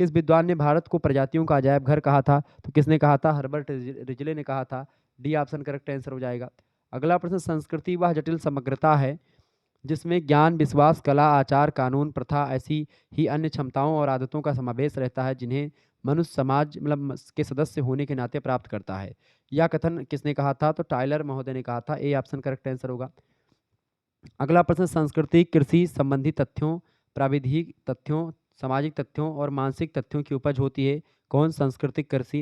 किस विद्वान ने भारत को प्रजातियों का अजायब घर कहा था? तो किसने कहा था? हर्बर्ट रिजले ने कहा था। डी ऑप्शन करेक्ट आंसर हो जाएगा। अगला प्रश्न, संस्कृति वह जटिल समग्रता है जिसमें ज्ञान, विश्वास, कला, आचार, कानून, प्रथा, ऐसी ही अन्य क्षमताओं और आदतों का समावेश रहता है जिन्हें मनुष्य समाज मतलब के सदस्य होने के नाते प्राप्त करता है। यह कथन किसने कहा था? तो टाइलर महोदय ने कहा था। ए ऑप्शन करेक्ट आंसर होगा। अगला प्रश्न, संस्कृति कृषि संबंधी तथ्यों प्राविधिक तथ्यों, सामाजिक तथ्यों और मानसिक तथ्यों की उपज होती है। कौन? सांस्कृतिक कृषि।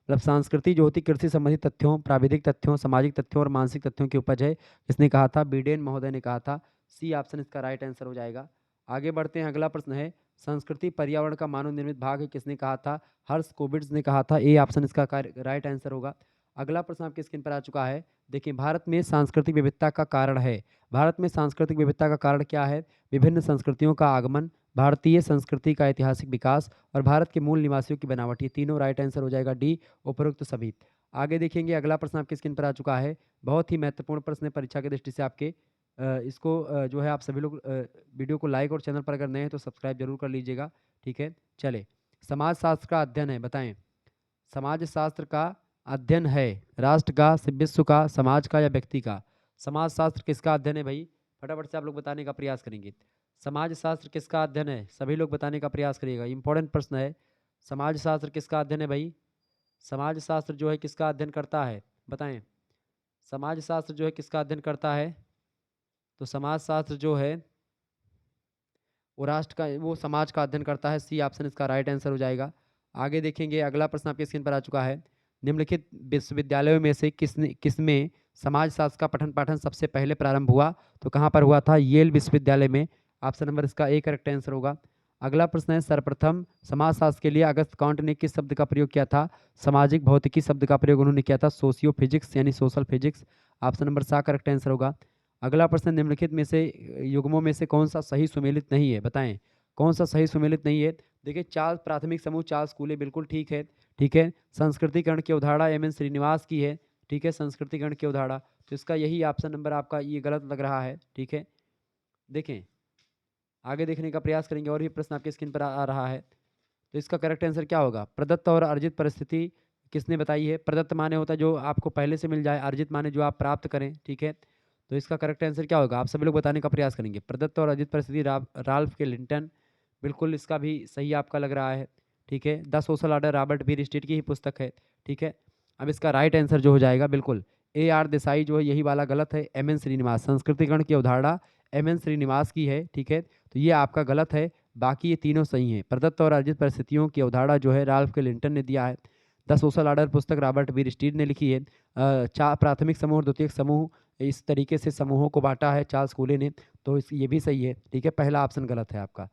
मतलब संस्कृति जो होती है कृषि संबंधित तथ्यों, प्राविधिक तथ्यों, सामाजिक तथ्यों और मानसिक तथ्यों की उपज है। किसने कहा था? बीडेन महोदय ने कहा था। सी ऑप्शन इसका राइट आंसर हो जाएगा। आगे बढ़ते हैं, अगला प्रश्न है संस्कृति पर्यावरण का मानव निर्मित भाग है। किसने कहा था? हर्ष कोविड्स ने कहा था। ए ऑप्शन इसका राइट आंसर होगा। अगला प्रश्न आपके स्क्रीन पर आ चुका है। देखिए, भारत में सांस्कृतिक विविधता का कारण है। भारत में सांस्कृतिक विविधता का कारण क्या है? विभिन्न संस्कृतियों का आगमन, भारतीय संस्कृति का ऐतिहासिक विकास और भारत के मूल निवासियों की बनावट। ये तीनों राइट आंसर हो जाएगा डी, उपरोक्त सभी। आगे देखेंगे, अगला प्रश्न आपके स्क्रीन पर आ चुका है। बहुत ही महत्वपूर्ण प्रश्न है परीक्षा की दृष्टि से आपके। इसको जो है आप सभी लोग वीडियो को लाइक और चैनल पर अगर नए हैं तो सब्सक्राइब जरूर कर लीजिएगा। ठीक है, चले। समाज शास्त्र का अध्ययन है, बताएं। समाज शास्त्र का अध्ययन है राष्ट्र का, विश्व का, समाज का या व्यक्ति का? समाज शास्त्र किसका अध्ययन है भाई? फटाफट से आप लोग बताने का प्रयास करेंगे। समाज शास्त्र किसका अध्ययन है? सभी लोग बताने का प्रयास करिएगा, इंपॉर्टेंट प्रश्न है। समाज शास्त्र किसका अध्ययन है भाई? समाज शास्त्र जो है किसका अध्ययन करता है, बताएं। समाज शास्त्र जो है किसका अध्ययन करता है? तो समाज शास्त्र जो है वो राष्ट्र का, वो समाज का अध्ययन करता है। सी ऑप्शन इसका राइट आंसर हो जाएगा। आगे देखेंगे, अगला प्रश्न आपके स्क्रीन पर आ चुका है। निम्नलिखित विश्वविद्यालयों में से किसमें समाज शास्त्र का पठन पाठन सबसे पहले प्रारंभ हुआ? तो कहाँ पर हुआ था? येल विश्वविद्यालय में। ऑप्शन नंबर इसका ए करेक्ट आंसर होगा। अगला प्रश्न है, सर्वप्रथम समाजशास्त्र के लिए अगस्त काउंट ने किस शब्द का प्रयोग किया था? सामाजिक भौतिकी शब्द का प्रयोग उन्होंने किया था, सोशियो फिजिक्स यानी सोशल फिजिक्स। ऑप्शन नंबर सा करेक्ट आंसर होगा। अगला प्रश्न, निम्नलिखित में से युग्मों में से कौन सा सही सुमेलित नहीं है, बताएं। कौन सा सही सुमेलित नहीं है? देखिए, चार प्राथमिक समूह, चार स्कूलें, बिल्कुल ठीक है। ठीक है, संस्कृतिकरण की अवधारणा एम एन श्रीनिवास की है। ठीक है, संस्कृतिकरण की अवधारणा, तो इसका यही ऑप्शन नंबर आपका ये गलत लग रहा है। ठीक है, देखें, आगे देखने का प्रयास करेंगे और भी प्रश्न आपके स्क्रीन पर आ रहा है। तो इसका करेक्ट आंसर क्या होगा? प्रदत्त और अर्जित परिस्थिति किसने बताई है? प्रदत्त माने होता है जो आपको पहले से मिल जाए, अर्जित माने जो आप प्राप्त करें। ठीक है, तो इसका करेक्ट आंसर क्या होगा? आप सभी लोग बताने का प्रयास करेंगे। प्रदत्त और अर्जित परिस्थिति, राल्फ के लिंटन, बिल्कुल इसका भी सही आपका लग रहा है। ठीक है, the social order Robert Bierstedt की ही पुस्तक है। ठीक है, अब इसका राइट आंसर जो हो जाएगा, बिल्कुल ए आर देसाई जो है यही वाला गलत है। एम एन श्रीनिवास, संस्कृतिकरण की अवधारणा एम एन श्रीनिवास की है। ठीक है, तो ये आपका गलत है, बाकी ये तीनों सही हैं। प्रदत्त और अर्जित परिस्थितियों की अवधारणा जो है राल्फ के लिंटन ने दिया है। द सोशल ऑर्डर पुस्तक रॉबर्ट बी स्टीड ने लिखी है। चार प्राथमिक समूह और द्वितीयक समूह, इस तरीके से समूहों को बांटा है चार्ल्स कूले ने, तो ये भी सही है। ठीक है, पहला ऑप्शन गलत है आपका।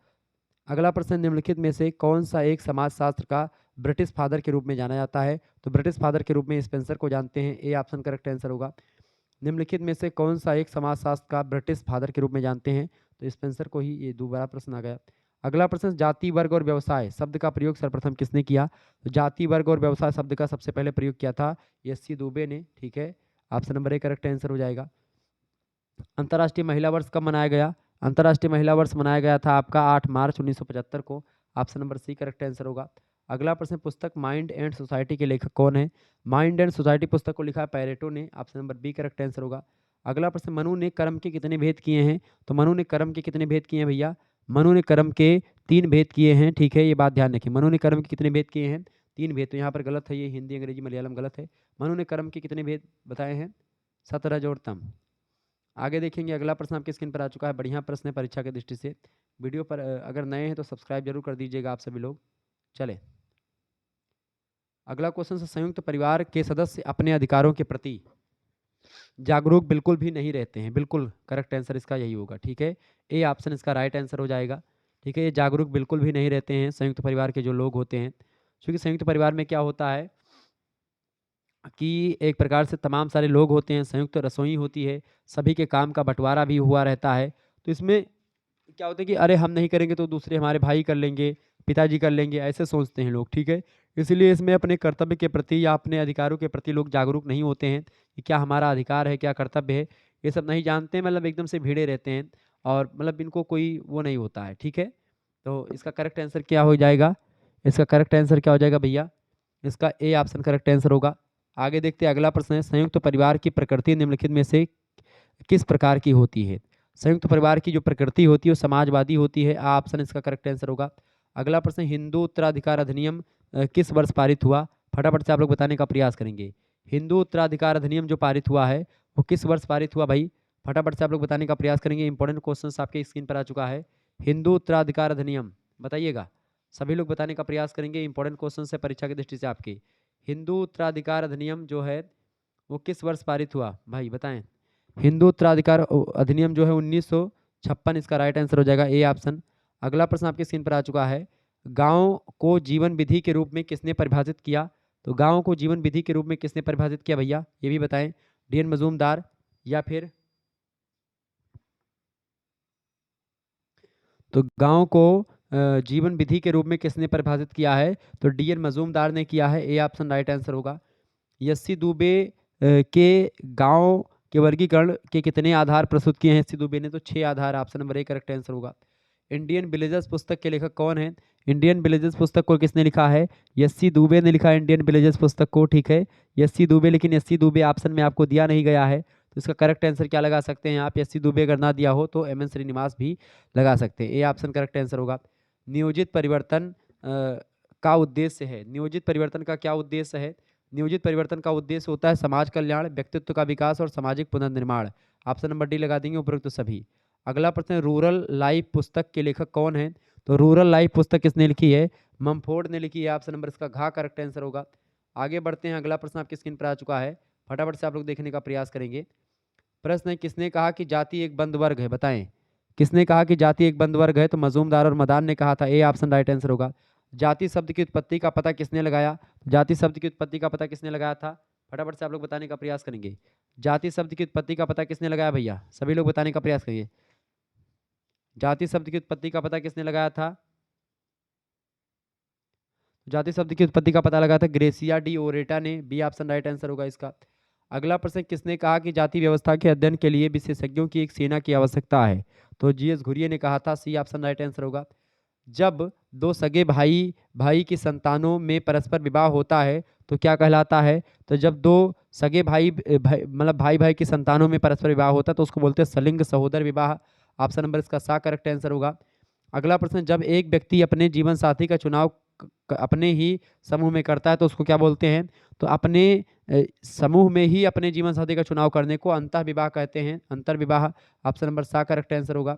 अगला प्रश्न, निम्नलिखित में से कौन सा एक समाजशास्त्र का ब्रिटिश फादर के रूप में जाना जाता है? तो ब्रिटिश फादर के रूप में स्पेंसर को जानते हैं। ए ऑप्शन करेक्ट आंसर होगा। निम्नलिखित में से कौन सा एक समाजशास्त्र का ब्रिटिश फादर के रूप में जानते हैं? तो स्पेंसर को ही। ये दोबारा प्रश्न आ गया। अगला प्रश्न, जाति वर्ग और व्यवसाय शब्द का प्रयोग सर्वप्रथम किसने किया? तो जाति वर्ग और व्यवसाय शब्द का सबसे पहले प्रयोग किया था एस.सी. दुबे ने। ठीक है, option number A correct answer हो जाएगा। अंतर्राष्ट्रीय महिला वर्ष कब मनाया गया? अंतर्राष्ट्रीय महिला वर्ष मनाया गया था आपका 8 मार्च 1975 को। Option number C correct answer होगा। अगला प्रश्न, पुस्तक माइंड एंड सोसाइटी के लेखक कौन है? माइंड एंड सोसाइटी पुस्तक को लिखा है पैरेटो ने। Option number B correct answer होगा। अगला प्रश्न, मनु ने कर्म के कितने भेद किए हैं? तो मनु ने कर्म के कितने भेद किए हैं भैया? मनु ने कर्म के 3 भेद किए हैं। ठीक है, ये बात ध्यान रखिए, मनु ने कर्म के कितने भेद किए हैं? 3 भेद। तो यहाँ पर गलत है, ये हिंदी अंग्रेजी मलयालम गलत है। मनु ने कर्म के कितने भेद बताए हैं? सतरज और तम। आगे देखेंगे, अगला प्रश्न आपके स्क्रीन पर आ चुका है। बढ़िया प्रश्न है परीक्षा की दृष्टि से। वीडियो पर अगर नए हैं तो सब्सक्राइब जरूर कर दीजिएगा आप सभी लोग। चले, अगला क्वेश्चन से, संयुक्त परिवार के सदस्य अपने अधिकारों के प्रति जागरूक बिल्कुल भी नहीं रहते हैं। बिल्कुल करेक्ट आंसर इसका यही होगा। ठीक है, ए ऑप्शन इसका राइट आंसर हो जाएगा। ठीक है, ये जागरूक बिल्कुल भी नहीं रहते हैं संयुक्त परिवार के जो लोग होते हैं, क्योंकि संयुक्त परिवार में क्या होता है कि एक प्रकार से तमाम सारे लोग होते हैं, संयुक्त रसोई होती है, सभी के काम का बंटवारा भी हुआ रहता है। तो इसमें क्या होता है कि अरे हम नहीं करेंगे तो दूसरे हमारे भाई कर लेंगे, पिताजी कर लेंगे, ऐसे सोचते हैं लोग। ठीक है, इसलिए इसमें अपने कर्तव्य के प्रति या अपने अधिकारों के प्रति लोग जागरूक नहीं होते हैं कि क्या हमारा अधिकार है, क्या कर्तव्य है, ये सब नहीं जानते हैं। मतलब एकदम से भिड़े रहते हैं और मतलब इनको कोई वो नहीं होता है। ठीक है, तो इसका करेक्ट आंसर क्या हो जाएगा? इसका करेक्ट आंसर क्या हो जाएगा भैया? इसका ए ऑप्शन करेक्ट आंसर होगा। आगे देखते हैं, अगला प्रश्न है, संयुक्त परिवार की प्रकृति निम्नलिखित में से किस प्रकार की होती है? संयुक्त परिवार की जो प्रकृति होती है वो समाजवादी होती है। ऑप्शन इसका करेक्ट आंसर होगा। अगला प्रश्न, हिंदू उत्तराधिकार अधिनियम किस वर्ष पारित हुआ? फटाफट से आप लोग बताने का प्रयास करेंगे। हिंदू उत्तराधिकार अधिनियम जो पारित हुआ है वो किस वर्ष पारित हुआ भाई? फटाफट से आप लोग बताने का प्रयास करेंगे। इंपॉर्टेंट क्वेश्चन आपके स्क्रीन पर आ चुका है। हिंदू उत्तराधिकार अधिनियम, बताइएगा। सभी लोग बताने का प्रयास करेंगे, इंपॉर्टेंट क्वेश्चन है परीक्षा की दृष्टि से आपके। हिंदू उत्तराधिकार अधिनियम जो है वो किस वर्ष पारित हुआ, भाई बताएं। हिंदू उत्तराधिकार अधिनियम जो है 1956, इसका राइट आंसर हो जाएगा ए ऑप्शन। अगला प्रश्न आपके स्क्रीन पर आ चुका है। गांव को जीवन विधि के रूप में किसने परिभाषित किया? तो गांव को जीवन विधि के रूप में किसने परिभाषित किया भैया, ये भी बताएं। डी.एन. मजूमदार या फिर, तो गांव को जीवन विधि के रूप में किसने परिभाषित किया है? तो डी.एन. मजूमदार ने किया है, ए ऑप्शन राइट आंसर होगा। एस.सी. दुबे के गांव के वर्गीकरण के कितने आधार प्रस्तुत किए हैं एस.सी. दुबे ने? तो 6 आधार, option number A correct answer होगा। इंडियन विलेजेस पुस्तक के लेखक कौन है? इंडियन विलेजेस पुस्तक को किसने लिखा है? एस.सी. दुबे ने लिखा है इंडियन विलेजेस पुस्तक को, ठीक है, एस.सी. दुबे। लेकिन एस.सी. दुबे ऑप्शन में आपको दिया नहीं गया है, तो इसका करेक्ट आंसर क्या लगा सकते हैं आप? एस.सी. दुबे अगर ना दिया हो तो एम.एन. श्रीनिवास भी लगा सकते हैं, ए ऑप्शन करेक्ट आंसर होगा। नियोजित परिवर्तन का उद्देश्य है, नियोजित परिवर्तन का क्या उद्देश्य है? नियोजित परिवर्तन का उद्देश्य होता है समाज कल्याण, व्यक्तित्व का विकास और सामाजिक पुनर्निर्माण। ऑप्शन नंबर डी लगा देंगे उपरोक्त सभी। अगला प्रश्न, रूरल लाइफ पुस्तक के लेखक कौन है? तो रूरल लाइफ पुस्तक किसने लिखी है? ममफोर्ड ने लिखी है, ऑप्शन नंबर इसका घ करेक्ट आंसर होगा। आगे बढ़ते हैं, अगला प्रश्न आपकी स्क्रीन पर आ चुका है, फटाफट से आप लोग देखने का प्रयास करेंगे। प्रश्न है, किसने कहा कि जाति एक बंद वर्ग है? बताएं, किसने कहा कि जाति एक बंद वर्ग है? तो मजूमदार और मदान ने कहा था, ए ऑप्शन राइट आंसर होगा। जाति शब्द की उत्पत्ति का पता किसने लगाया? जाति शब्द की उत्पत्ति का पता किसने लगाया था? फटाफट से आप लोग बताने का प्रयास करेंगे। जाति शब्द की उत्पत्ति का पता किसने लगाया भैया? सभी लोग बताने का प्रयास करिए। जाति शब्द की उत्पत्ति का पता किसने लगाया था? जाति शब्द की उत्पत्ति का पता लगाया था ग्रेसिया डी ओरेटा ने, बी ऑप्शन राइट आंसर होगा इसका। अगला प्रश्न, किसने कहा कि जाति व्यवस्था के अध्ययन के लिए विशेषज्ञों की एक सेना की आवश्यकता है? तो जी.एस. घुरिये ने कहा था, सी ऑप्शन राइट आंसर होगा। जब दो सगे भाई भाई की संतानों में परस्पर विवाह होता है तो क्या कहलाता है? तो जब दो सगे मतलब भाई भाई की संतानों में परस्पर विवाह होता है तो उसको बोलते हैं सलिंग सहोदर विवाह, ऑप्शन नंबर इसका सा करेक्ट आंसर होगा। अगला प्रश्न, जब एक व्यक्ति अपने जीवन साथी का चुनाव अपने ही समूह में करता है तो उसको क्या बोलते हैं? तो अपने समूह में ही अपने जीवन साथी का चुनाव करने को अंतः विवाह कहते हैं, अंतर विवाह, ऑप्शन नंबर सा करेक्ट आंसर होगा।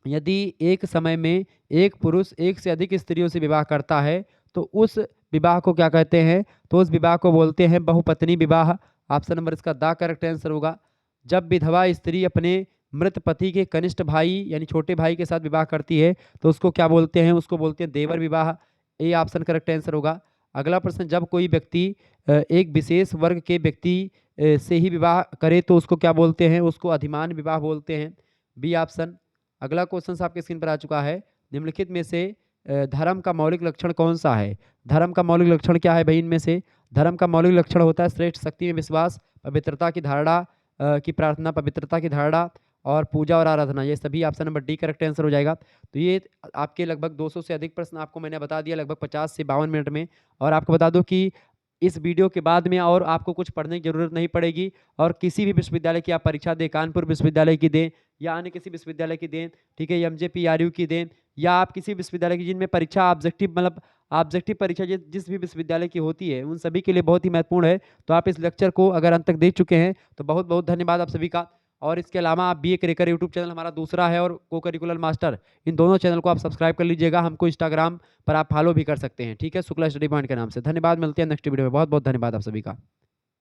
यदि एक समय में एक पुरुष एक से अधिक स्त्रियों से विवाह करता है तो उस विवाह को क्या कहते हैं? तो उस विवाह को बोलते हैं बहुपत्नी विवाह, ऑप्शन नंबर इसका दा करेक्ट आंसर होगा। जब विधवा स्त्री अपने मृत पति के कनिष्ठ भाई यानी छोटे भाई के साथ विवाह करती है तो उसको क्या बोलते हैं? उसको बोलते हैं देवर विवाह, ए ऑप्शन करेक्ट आंसर होगा। अगला प्रश्न, जब कोई व्यक्ति एक विशेष वर्ग के व्यक्ति से ही विवाह करे तो उसको क्या बोलते हैं? उसको अधिमान विवाह बोलते हैं, बी ऑप्शन। अगला क्वेश्चन आपके स्क्रीन पर आ चुका है, निम्नलिखित में से धर्म का मौलिक लक्षण कौन सा है? धर्म का मौलिक लक्षण क्या है भाई इनमें से? धर्म का मौलिक लक्षण होता है श्रेष्ठ शक्ति में विश्वास, पवित्रता की धारणा की प्रार्थना, पवित्रता की धारणा और पूजा और आराधना, ये सभी option number D correct answer हो जाएगा। तो ये आपके लगभग 200 से अधिक प्रश्न आपको मैंने बता दिया लगभग 50 से 52 मिनट में। और आपको बता दो कि इस वीडियो के बाद में और आपको कुछ पढ़ने की जरूरत नहीं पड़ेगी, और किसी भी विश्वविद्यालय की आप परीक्षा दें, कानपुर विश्वविद्यालय की दें या अन्य किसी विश्वविद्यालय की दें, ठीक है, एमजेपीआरयू की दें, या आप किसी विश्वविद्यालय की जिनमें परीक्षा ऑब्जेक्टिव मतलब ऑब्जेक्टिव परीक्षा जिस भी विश्वविद्यालय की होती है उन सभी के लिए बहुत ही महत्वपूर्ण है। तो आप इस लेक्चर को अगर अंत तक देख चुके हैं तो बहुत बहुत धन्यवाद आप सभी का। और इसके अलावा आप बी ए करिकुलर यूट्यूब चैनल हमारा दूसरा है और को करिकुलर मास्टर, इन दोनों चैनल को आप सब्सक्राइब कर लीजिएगा। हमको इंस्टाग्राम पर आप फॉलो भी कर सकते हैं, ठीक है, शुक्ला स्टडी पॉइंट के नाम से। धन्यवाद, मिलते हैं नेक्स्ट वीडियो में। बहुत बहुत धन्यवाद आप सभी का।